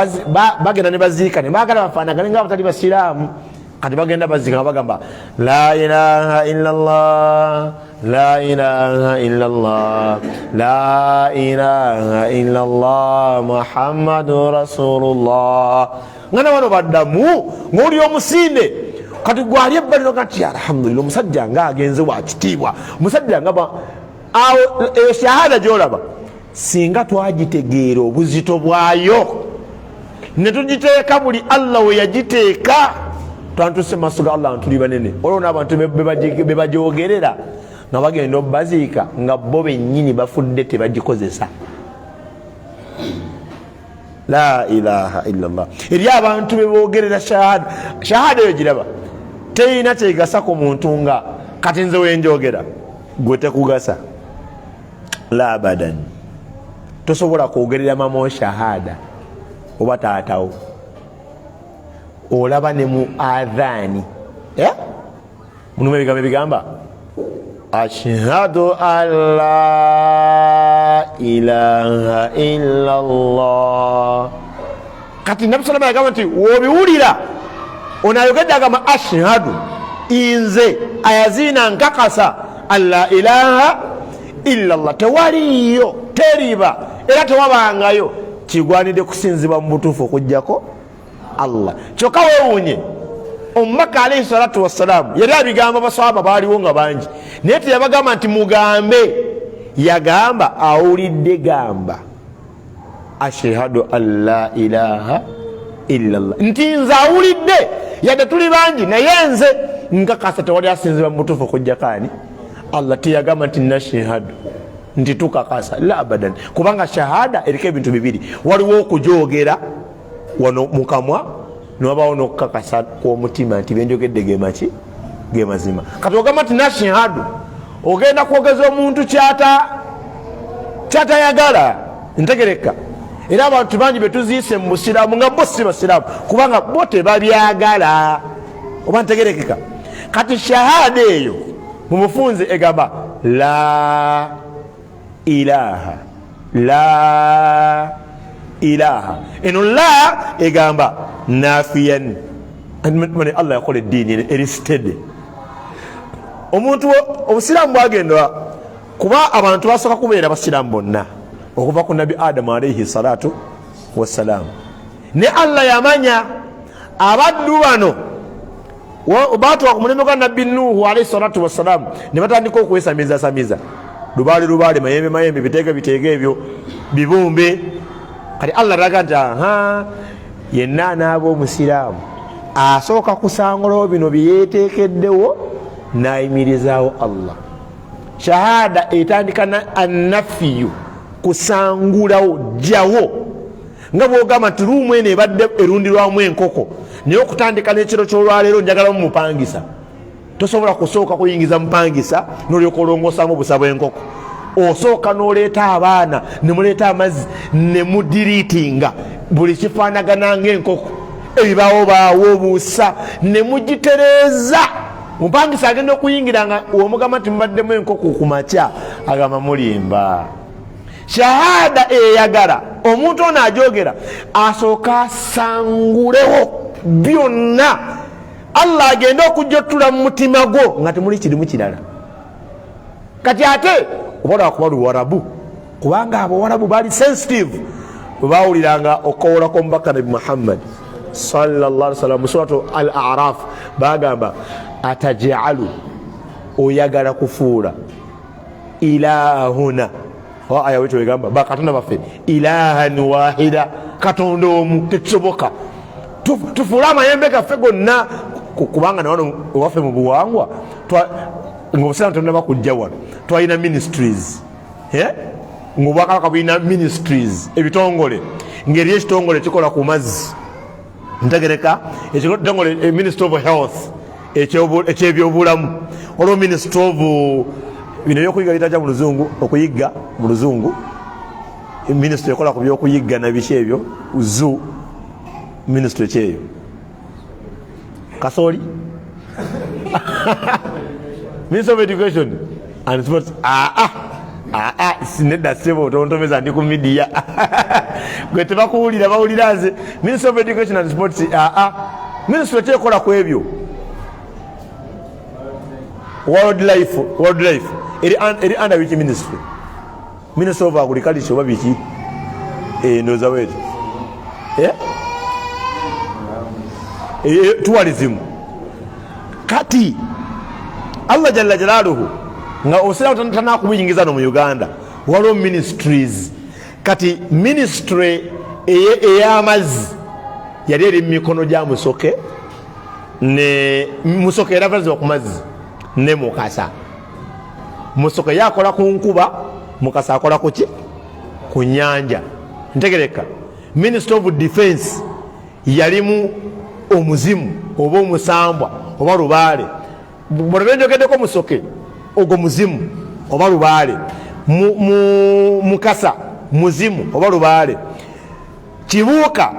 bagenda ne baziika ne baagala bafaanagane nga abatali basiraamu kati bagenda baziika nga bagamba la ilaha illa llah la ilaha illa llah la ilaha illa llah muhammadu rasulullah nga nawano baddamu ng'oli omusinde kati gwali ebbaliro kati alhamdulillah omusajja nga agenze wakitiibwa omusajja nga awo shahada gyolaba singa twagitegeera obuzito bwayo ne tugiteeka buli Allah we yagiteeka twantuse maaso ga Allah ntuli banene olwo n'abantu be bagyogerera nga bagenda obbaziika nga bo bennyini bafudde tebagikozesa la ilaha illa llah eri abantu be boogerera shahada eyo giraba teyina kyegasa ku muntu nga kati nze wenjogera gwe tekugasa la abadan tosobola kwogerera mama shahada oba taatawo olaba ne mu adhaani munumu ebigambo ebigamba ashhadu an la ilaha illa llah kati nabbi salama yagamba nti wobiwulira onayogedde agamba ashhadu inze ayaziina nkakasa an la ilaha illa llah tewaliyo teriba era tewabangayo kigwanidde kusinzibwa mu butuufu okugjako Allah kyokka weewuunye omubaka alayhi salatu wassalamu yali abigamba baswaba baaliwo nga bangi naye teyabagamba nti mugambe yagamba awulidde gamba ashhadu an la ilaha illa llah nti nze awulidde yadde tuli bangi naye nze nkakasa tewali asinzibwa mu butuufu okugjako ani Allah teyagamba nti nashhadu nti tukakasa la abadan kubanga shahada eriko ebintu bibiri waliwo okujoogera wano mukamwa niwabawo n'okukakasa kw'omutima nti benjogedde ge mazima kati ogamba nti nashhadu ogenda kwogeza omuntu kyatayagala ntegereka era abantu bangi betuziise mu busiraamu nga bo si basiraamu kubanga bo tebabyagala oba ntegerekeka kati shahada eyo mu bufunze egamba la ilaha eno la egamba nafiyan Allah yakola eddiini erisitedde omuntu obusiraamu bwagenda kuba abantu basooka kubeera basiraamu bonna okuva ku nabi Adamu alayhi salatu wassalamu ne Allah yamanya abaddu bano batwa ku mulembe gwa nabbi Nuhu alayhi salatu wassalam ne batandika okwesamiza lubaale mayembe bitege ebyo bibumbe kati Allah raga nti yenna anaaba omusiraamu asooka kusangulawo bino byeyeteekeddewo n'ayimirizaawo Allah. Shahada etandika na annafiyu kusangulawo jawo nga bwogamba nti luumu eno ebadde erundirwamu enkoko naye okutandika n'ekiro ky'olwaleero njagala mumupangisa tosobola kusooka kuyingiza mupangisa n'olyoka olongoosamu obusa bw'enkoko. Osooka n'oleeta abaana ne muleeta amazzi ne mudiriitinga buli kifaanagana ng'enkoko ebibaawo baawo obuusa ne mugitereeza mupangisa agenda okuyingira nga omugamba nti mubaddemu enkoko ku makya agamba mulimba. Shahada eyagala omuntu ono ajogera asooka asangulewo byonna Allah agenda okujja ottula mu mutima gwo nga temuli kirimu kirala. Kati ate obola kuba Luwarabu kubanga Abawarabu baali sensitive bwe baawuliranga okowoola kw'omubaka Nabi Muhammad sallallahu alaihi wasallam mu suratu Al-A'raf bagamba atajalu oyagala kufuula ilahuna aya wetu wegamba bakatonda baffe ilahan wahida katonda omu tekisoboka tufuula amayembe gaffe gonna kubanga nawano ewaffe mu buwangwa ng'obusiraamu tonaba kujja wano twalina ministries ng'obwakabaka bulina ministries ebitongole ngeri ekitongole kikola ku mazzi ntegereka ekitongole ministry of health ekyebyobulamu olwo ministry of bino ebyokuyiga bitaja mu luzungu okuyigga mu luzungu ministry ekola ku byokuyigga na biki ebyo zoo ministry ekyeyo kasooli Minister of Education and Sports sinedda sebo otontomeza ndi ku media gwe tebakuwulira bawulira nze Minister of Education and Sports ministry ekyekola ku ebyo wildlife eri under which ministry? Minister of Agriculture oba biki ndoza wetu tourism. Kati Allah jalla jalaluhu nga osira tana kubiyingiza no mu Uganda waliwo ministries. Kati ministry ey'amazzi yali eri mikono gya Musoke ne Musoke era avaze ku mazzi ne Mukasa. Musoke yakola ku nkuba, Mukasa akola ku ki ku nyanja. Ntegereka Minister of Defense yalimu omuzimu oba omusambwa oba lubaale bwebenjogeddeko Musoke ogwo muzimu oba lubaale Mukasa muzimu oba lubaale Kibuuka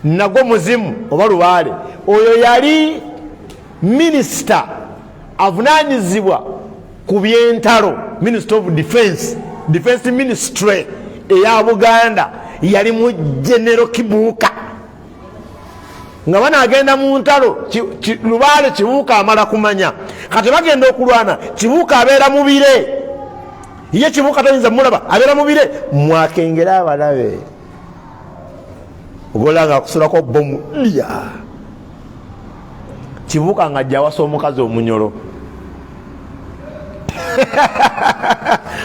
nagwo muzimu oba lubaale. Oyo yali minisita avunaanyizibwa ku by'entalo, Minister of Defense Ministry eya Buganda yali mu General Kibuuka nga banaagenda mu ntalo lubaale Kibuuka amala kumanya. Kati bagenda okulwana Kibuuka abeera mu bire, ye Kibuuka tayinza mulaba abeera mu bire. Mwakengera abalabe ogola nga akusulako bomu lya Kibuuka nga ajja awasa omukazi omunyolo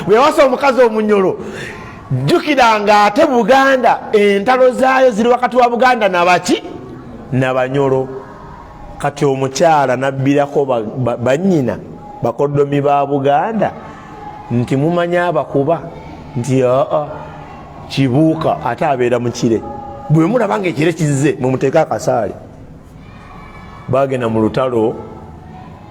bwe wasa omukazi omunyolo jjukira nga ate Buganda entalo zaayo ziri wakati wa Buganda nabaki nabanyolo. Kati omukyala nabbirako bannyina bakoddomi ba Buganda nti mumanya abakuba nti Kibuuka ate abeera mu kire. Bwe mulaba nga ekire kizze mumuteeka akasaale. Bagenda mu lutalo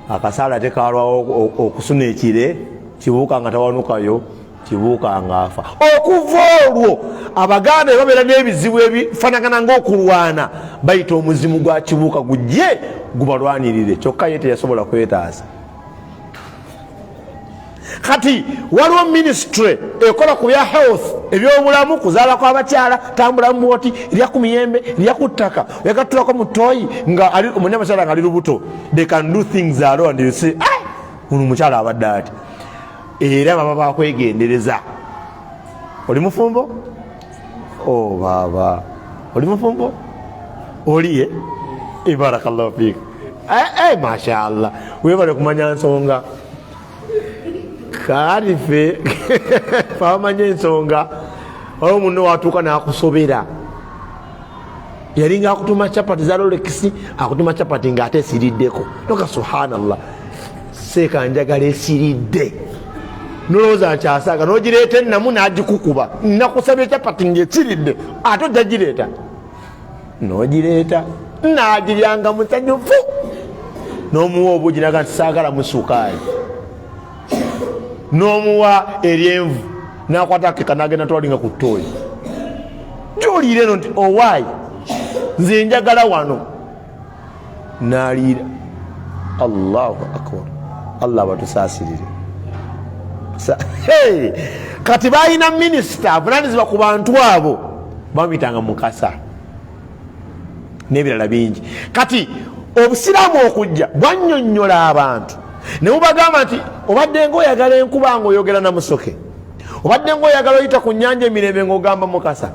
akasaale ate kalwawo okusuna ekire, Kibuuka nga tawanukayo, Kibuuka nga afa. Okuva olwo Abaganda babeera n'ebizibu ebifaanagana ng'okulwana bayita omuzimu gwa Kibuuka gujje gubalwanirire, kyokka ye teyasobola kwetaasa. Kati waliwo ministry ekola ku bya health ebyobulamu, kuzaala kw'abakyala, tambula mu bwoti, lya ku miyembe, lya ku ttaka, wegattulako mu ttooyi nga ali omunyamukyala nga ali lubuto. They can do things alone and you say uno mukyala abadde ati. Era baba bakwegendereza. Oli mufumbo? Oh baba oli mufumbo? oliye ibarakallahu fik mashallah webale kumanya nsonga kali fe famanye ensonga awo muno watuuka nakusobera yalinga akutuma chapati za Rolex akutuma chapati nga ate esiriddeko noka subhanallah seeka njagala esiridde nolowooza akyasaaga nogireeta ennamu nagikukuba nakusabye chapati ngaesiridde ate ojja gireeta nogireeta nagiryanga musanyufu nomuwa obuugi naga nti saagala musukaali nomuwa eryenvu nakwatake nagenda twalinga ku ttooyi gyoliire eno nti owaayi nze njagala wano naliira. Allahu akbar, Allah batusaasirire. Kati balina minisita avunanyizibwa ku bantu abo bamitanga mukasa n'ebirala bingi. Kati obusiraamu okujja bwannyonnyola abantu ne bubagamba nti obadde ng'oyagala enkuba ng'oyogera na musoke, obadde ng'oyagala oyita ku nnyanja emirembe ng'ogamba mukasa,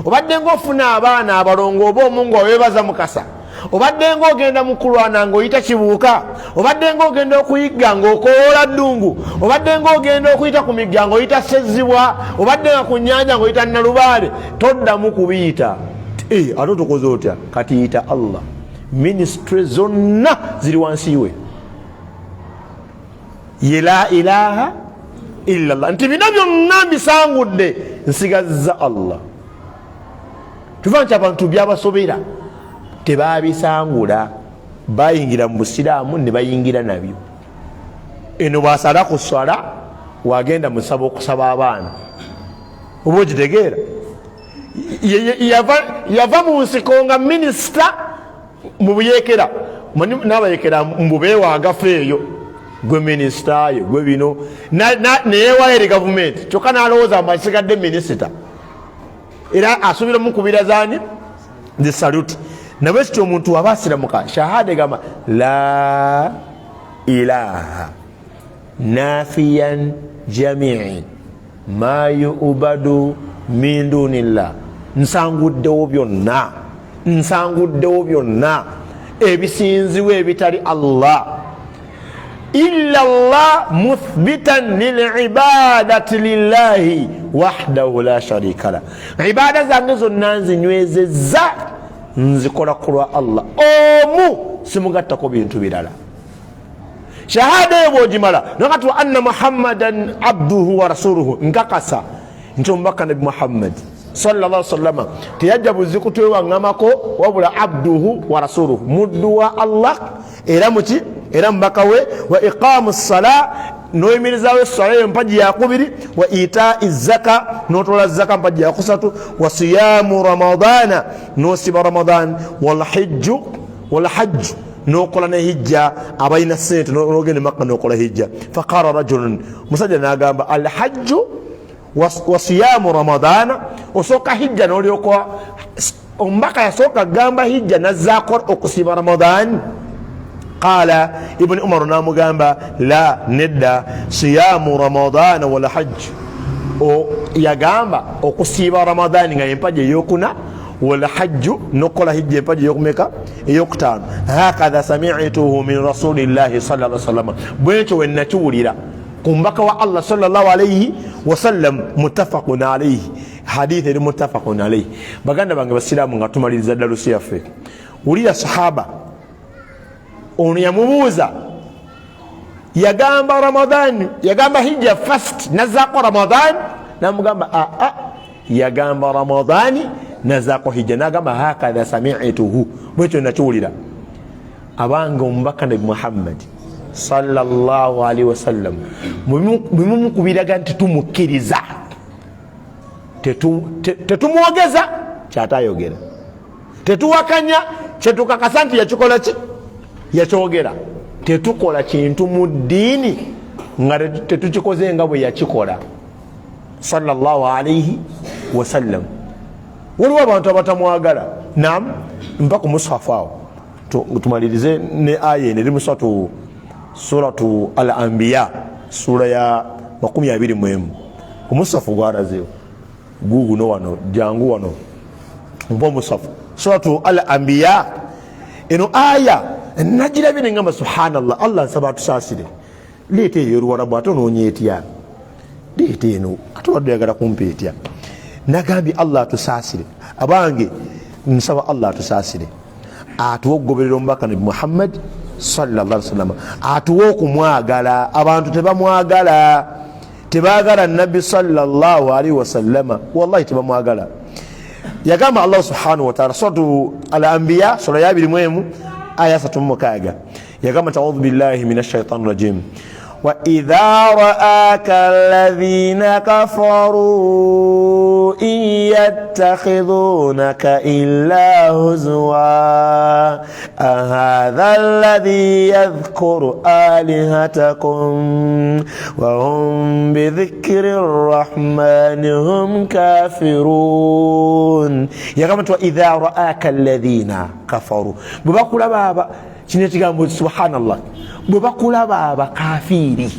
obadde ng'ofuna abaana abalongo oba omu ng'oweebaza mukasa, obadde ng'ogenda mu kulwana ng'oyita kibuuka, obadde ng'ogenda okuyigga ng'okoola ddungu, obadde ng'ogenda okuyita ku migga ng'oyita ssezzibwa, obadde nga ku nnyanja ng'oyita nalubaale, toddamu kubiyita. Ate tukoze otya? Kati yita Allah. Ministry zonna ziri wansi we, ye la ilaha illallah, nti bino byonna mbisangudde nsigazza Allah. Tuva nti abantu byabasobera tebabisangula, bayingira mu busiraamu ne bayingira nabyo. Eno bwasala ku swala wagenda musaba okusaba abaana, oba ogitegeera? Yava mu nsiko nga minisita mu buyeekera, n'abayekera mbubeewagafa eyo, gwe minisita yo gwe bino neyewayo eri gavumenti, kyokka n'alowooza mbasigadde minisita era asuubira mukubira zaani the salute. Nabwe kityo omuntu aba asiramuka shahada egamba la ilaha nafiyan jamiin ma yu'badu min dunillah, nsanguddewo byonna, nsanguddewo byonna ebisinziwo ebitali Allah, illa Allah muthbitan lilibadati lillahi wahdahu la sharika la. Ibada zange zonna nzinywezezza nzikola kulwa Allah omu, simugattako bintu birala. Shahada ebwogimala nakati wa anna muhammadan abduhu wa rasuluhu, nkakasa nti omubaka nabi Muhammad sallallahu alaihi wasallam teyajja buzikutwe waŋŋamako wabula abduhu wa rasuluhu, muddu wa Allah era muki era mubaka we, wa iqamu ssala noyimirizawo essala eyo mpaji yakubiri, wa itai zaka notola zaka mpaji yakusatu, wa siyamu ramadana nosiba ramadan, walhajju nokola ne hijja, abalina sente nogenda Makka nokola hijja. Faqala rajulun, musajja nagamba alhajju wa siyamu ramadana, osooka hijja nolyoka. Omubaka yasooka gamba hijja nazzaako okusiba ramadan. Qala ibn Umar namugamba la nedda, siyamu ramadana wal hajj, yagamba okusiba ramadani nga empaji eyokuna, wal hajju nokola hijja empaji eyokumeka eyokutaano. Hakadha sami'tuhu min rasulillahi sallallahu alaihi wasallam, bwekyo wenakiwulira ku mbaka wa Allah sallallahu alaihi wasallam. Muttafaqun alaihi, hadith eri muttafaqun alaihi. Baganda bange basiraamu nga tumaliriza dalusi yaffe, wulira sahaba ono yamubuuza, yagamba Ramadan, yagamba hijja first nazaako Ramadan, namugamba yagamba Ramadani nazaako hijja, nagamba hakadha sami'tuhu, bwekyo nakiwulira. Abange omubaka nabi Muhammad sallallahu alaihi wasallam mumukubiraga nti tumukkiriza, tetumwogeza kyatayogera, tetuwakanya kyetukakasa nti yakikola ki yakyogera, tetukola kintu mu ddiini nga tetukikoze nga bwe yakikola sallallahu alaihi wasallam. Waliwo abantu abatamwagala, nam mpa ku mushafu awo tumalirize ne aya eno eri mu suratu al-anbiya sura ya 21 ku mushafu gwarazeewo guguno wano, jangu wano mpa omushafu suratu al-anbiya eno aya najirabye nengamba subhanallah Allah nsaba tusasire leeta eyo Luwarabu ate ononyetya leeta eno ate wadde oyagala kumpa etya nagambye Allah atusaasire abange nsaba Allah atusaasire atuwa okugoberera omubaka nabi Muhammad sallallahu alaihi wasallam atuwa okumwagala abantu tebamwagala tebagala nabi sallallahu alaihi wasallam wallahi tebamwagala yagamba Allah subhanahu wa ta'ala suratu al-anbiya sura ya 21 aya 36 yagamba ta'udhu billahi minash shaitanir rajim وَإِذَا رَآكَ الَّذِينَ كَفَرُوا إِن يَتَّخِذُونَكَ إِلَّا هُزُوًا أَهَذَا الَّذِي يَذْكُرُ آلِهَتَكُمْ وَهُمْ بِذِكْرِ الرَّحْمَنِ هُمْ كَافِرُونَ يَقَمَتُ وَإِذَا رَآكَ الَّذِينَ كَفَرُوا بُبَقُلَ بَابَ kinetigambo subhanallah bwebakulaba abakafiri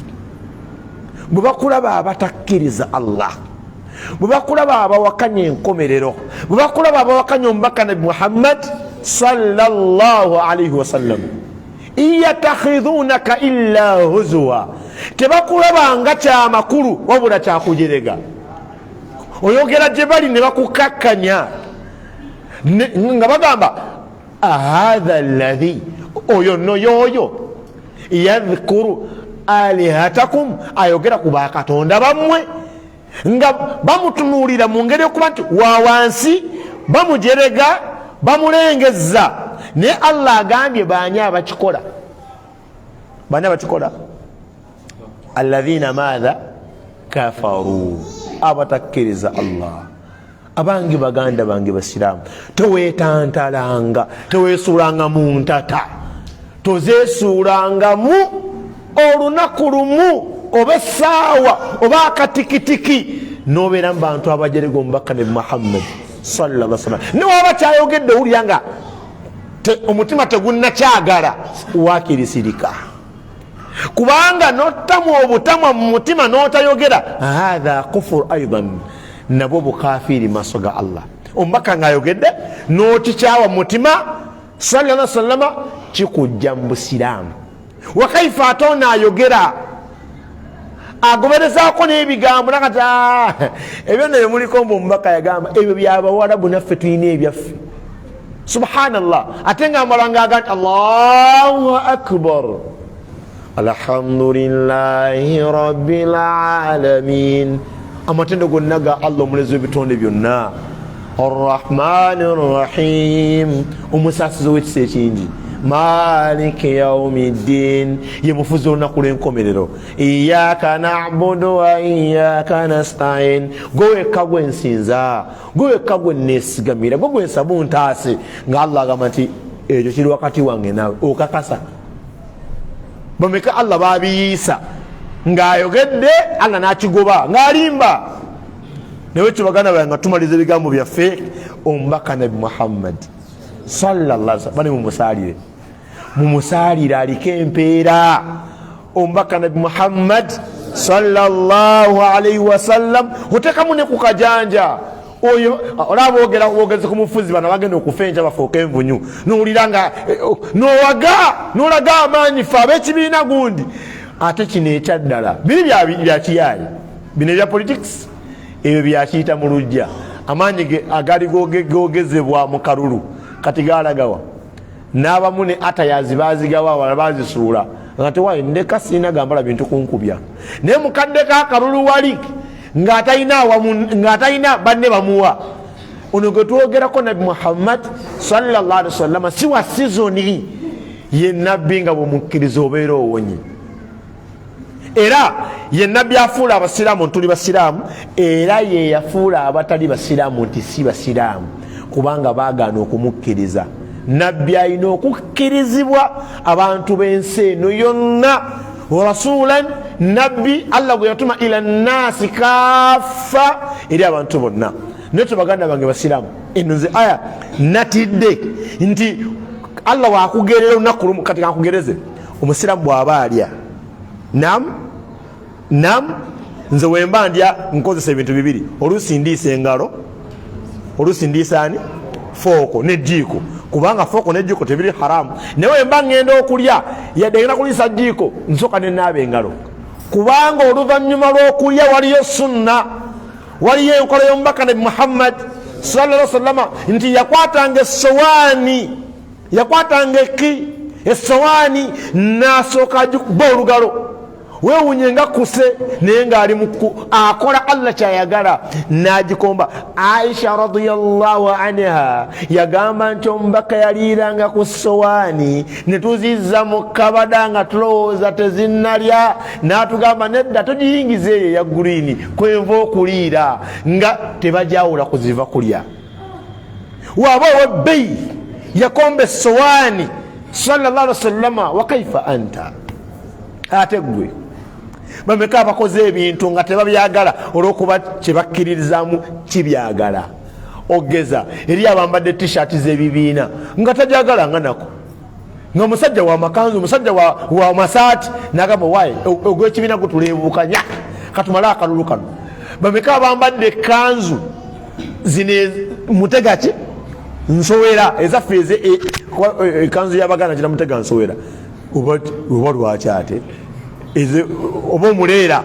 bwebakulaba abatakkiriza Allah bwebakulaba abawakanya enkomerero bwebakulaba abawakanya omubaka nabi Muhammad sallallahu alaihi wasallam iyatakhidhunaka illa huzwa tebakulaba nga kyamakulu wabula kyakujerega oyogera gye bali ne bakukakkanya nga bagamba ahadha alladhi oyo no yoyo yadhkuru alihatakum ayogera ku bakatonda bammwe nga bamutunulira mu ngeri okuba nti wawansi bamujerega bamulengeza ne Allah agambye bani abakikola alladhina madha kafaru abatakkiriza Allah abangi baganda bange basiramu tewetantalanga tewesulanga mu ntata tozesulangamu olunaku lumu oba essaawa oba akatikitiki nobeera mu bantu abajerega omubaka nabi Muhammad sallallahu alaihi wasallam niwaba kyayogedde owulira nga omutima tegunnakyagala wakirisirika kubanga notamu obutamwa mu mutima notayogera hadha kufur aidan nabwo bukafiri maaso ga Allah omubaka ng'ayogedde n'okikyawa mu mutima sallallahu alaihi wasallam kikujja mu busiraamu wakaifa ate onaayogera agoberezaako n'ebigambo nakati ebyo nebyo muliko mbu omubaka yagamba ebyo byabawarabu naffe tulina ebyaffe subhanallah ate ng'amala ng'agamba Allahu akbar alhamdulillahi rabbil alamin amatendo gonna ga Allah omulezi w'ebitonde byonna arrahmanir rahim omusasizi w'ekisa ekingi maliki yaumiddin ye mufuzi olunaku lw'enkomerero iyaka na'budu wa iyaka nasta'in gwewekka gwensinza gwewekka gwenesigamira gwe gwensaba ntaase nga Allah agamba nti ekyo kiri wakati wange nawe okakasa bameka Allah babiyiisa ng'ayogedde Allah n'akigoba ng'alimba newekyo baganda baye nga tumaliza ebigambo byaffe omubaka nabi Muhammad sallallahu alaihi wasallam bane mumusalire aliko empeera omubaka nabi Muhammad sallallahu alaihi wasallam otekamu ne ku kajanja oyo olaba ogeze ku mufuzi bana bagenda okufenja bafooka envunyu nowulira nga nolaga amaanyi fe ab'ekibiina gundi ate kino ekyaddala biri byakiyayi bino ebya politics ebyo byakiyita mu lujja amaanyi agali gogezebwa mu kalulu kati galagawa n'abamu ne atayazi bazigawa wala bazisuula nga tewayi ndeka sina gambala bintu kunkubya naye mukadde ka kalulu wali ng'atalina banne bamuwa ono gwe twogerako nabi Muhammad sallallahu alaihi wasallam si wa sizoni ye nabbi nga bw'omukkiriza obeera owonye era ye nabbi afuula abasiraamu ntuli basiraamu era ye yafuula abatali basiraamu nti si basiraamu kubanga baagaana okumukkiriza nabbi alina okukkirizibwa abantu b'ensi eno yonna rasulan nabbi Allah gwe yatuma ila nnasi kaffa eri abantu bonna naye baganda bange basiraamu eno nze aya natidde nti Allah waakugerera olunaku lumu kati kankugereze omusiraamu bw'aba alya nam nze wemba ndya nkozesa ebintu bibiri oluusi ndiisa engalo oluusi ndiisa ani fooko ne jjiiko, kubanga fooko ne jjiiko tebiri haramu. naye mba ngenda okulya yadde ngenda kulisa jjiiko nsooka ne naaba engalo, kubanga oluvannyuma lw'okulya waliyo sunna, waliyo enkola y'omubaka nabi Muhammad sallallahu alaihi wasallam nti yakwatanga essowaani, yakwatanga essowaani nasooka agikuba olugalo, weewunye nga kuse naye ng'ali akola Allah kyayagala n'agikomba. Aisha radiyallahu anha yagamba nti omubaka yaliiranga ku ssowaani ne tuzizza mu kabada nga tulowooza tezinnalya, n'atugamba nedda togiyingiza eyo eya guliini kwenva okuliira, nga tebajawula kuziva kulya. waaba owebbeyi yakomba essowaani sallallahu alaihi wasallama, wa kaifa anta, ate gwe bameka abakoze ebintu nga tebabyagala olw'okuba kyebakkiririzaamu kibyagala. ogeza eri abambadde t-shirt z'ebibiina nga tajagala nga nako, nga musajja wa makanzu, musajja wa masaati, nagamba waye ogw'ekibiina gutuleebukanya katumale akalulu kano. bameka abambadde kanzu zine mutegaki nsowera ezaffe ekanzu y'abaganda gira mutega nsowera, oba lwaki ate oba omuleera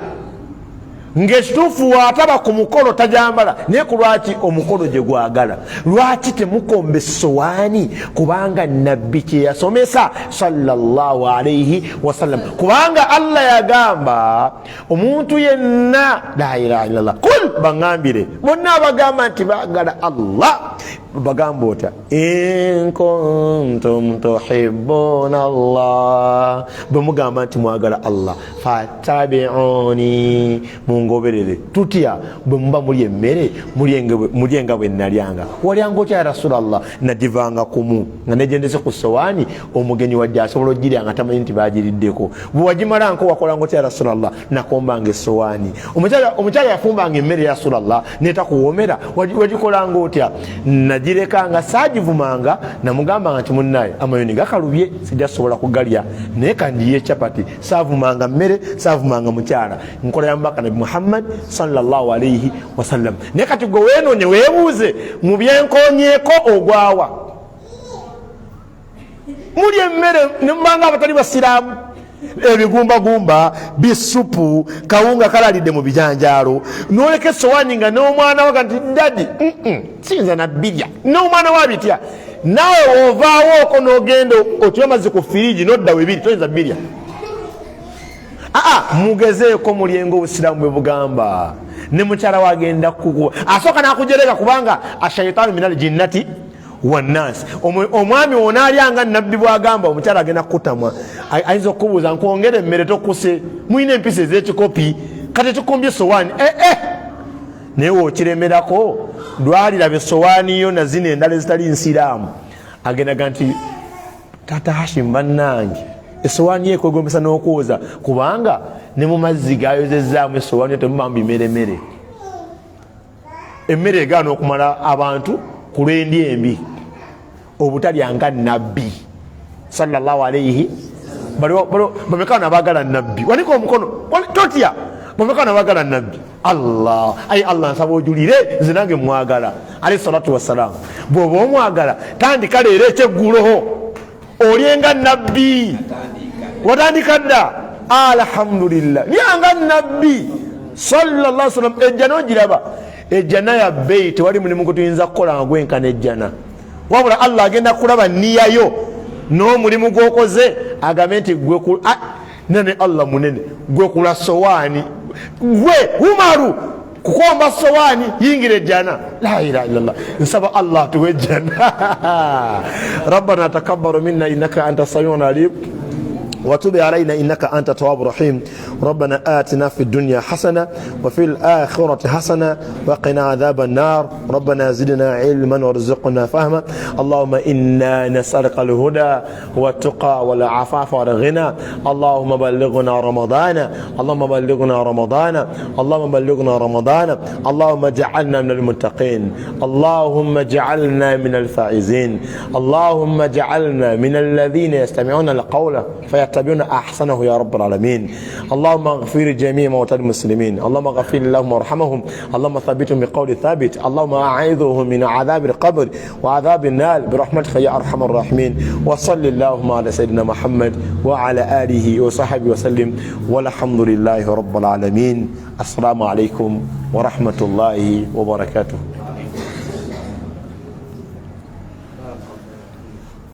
ng'ekituufu waataba ku mukolo tajambala, naye ku lwaki omukolo gye gwagala? lwaki temukomba essowaani? kubanga nabbi kye yasomesa sallallahu alaihi wasallam, kubanga Allah yagamba omuntu yenna la ilaha illallah kul, baŋambire bonna abagamba nti baagala Allah, bagamba otya in kuntum tuhibbuna Allah, bwe mugamba nti mwagala Allah fattabi'uni, mungoberere. tutya bwe muba mulya emmere mulyenga bwe nalyanga. walyanga otya ya Rasulallah? nagivanga kumu nga negendese ku sowaani, omugenyi wajja asobola ogirya nga tamanyi nti bagiriddeko. bwe wagimala nko wakolanga otya ya Rasulallah? nakombanga essowaani. omukyala yafumbanga emmere ya Rasulallah netakuwoomera, wagikolanga otya? nagirekanga saagivumanga, namugambanga nti munnaye amayoni gakalubye sijja sobola kugalya, naye kandiye chapati. saavumanga mmere, saavumanga mukyala. nkola ya mubaka nabi Muhammad sallallahu alaihi wasallam. naye kati gwe weenonye weebuuze mu byenkonyeeko ogwawa, muli emmere nemubanga abatali basiraamu, ebigumbagumba bisupu kawunga kalalidde mu bijanjaalo, noleka essowaani nga n'omwana waga nti dadi siyinza nabbirya, n'omwana wabitya. naawe ovaawooko n'ogenda otywa amazzi ku firiji nodda webiri, toyinza bbirya. mugezeeko mulyengo obusiraamu bwe bugamba. ne mukyala wagenda kukuwa asooka n'akujereka, kubanga ashaitaanu minal jinnati wannasi. omwami onaalyanga nabbi bwagamba, omukyala agenda kukutamwa, ayinza okubuuza nkwongere emmere tokuse, mulina empisa ez'ekikopi kati tukumbye essowaani naye wokiremerako lwaliraba essowaani yo nazino endala ezitali nsiraamu, agendaga nti tata Hashim bannange essowaani ekwegombesa n'okwoza, kubanga ne mu mazzi gayozezaamu essowaani temubambu imeremere. emmere egaana okumala abantu ku lw'endi embi, obutalyanga nabbi sallallahu alaihi. bamekana bagala nabbi, waliko omukono totya, bamekana bagala nabbi. Allah nsaba ojulire nze nange mwagala alayhi salatu wassalam. bw'oba omwagala tandika leero ekyeggulo olyenga nabbi, watandika dda alhamdulillah lyanga nabbi sallallahu alaihi wasallam. ejjana ogiraba, ejjana ya bbeeyi, tewali mulimu gutuyinza kukola nga gwenkana ejjana, wabula Allah agenda kulaba niyayo n'omulimu gwokoze agambe nti nene Allah munene, gwe kula sowaani, gwe Umaru kukomba sowaani, yingira ejjana. la ilaha illallah. nsaba Allah tuwe ejjana. rabbana takabbaru minna innaka anta samiun alim وتب علينا إنك أنت التواب الرحيم. ربنا آتنا في الدنيا حسنة وفي الآخرة حسنة وقنا عذاب النار. ربنا زدنا علما وارزقنا فهما. اللهم إنا نسألك الهدى والتقى والعفاف والغنى. اللهم بلغنا رمضان، اللهم بلغنا رمضان، اللهم بلغنا رمضان. اللهم اجعلنا من المتقين، اللهم اجعلنا من الفائزين، اللهم اجعلنا من الذين يستمعون القول ويتبعون أحسنه يا رب العالمين. اللهم اغفر جميع موتى المسلمين، اللهم اغفر لهم وارحمهم، اللهم ثبتهم بقول ثابت، اللهم أعيذهم من عذاب القبر وعذاب النار برحمتك يا أرحم الراحمين. وصل اللهم على سيدنا محمد وعلى آله وصحبه وسلم، والحمد لله رب العالمين. السلام عليكم ورحمة الله وبركاته.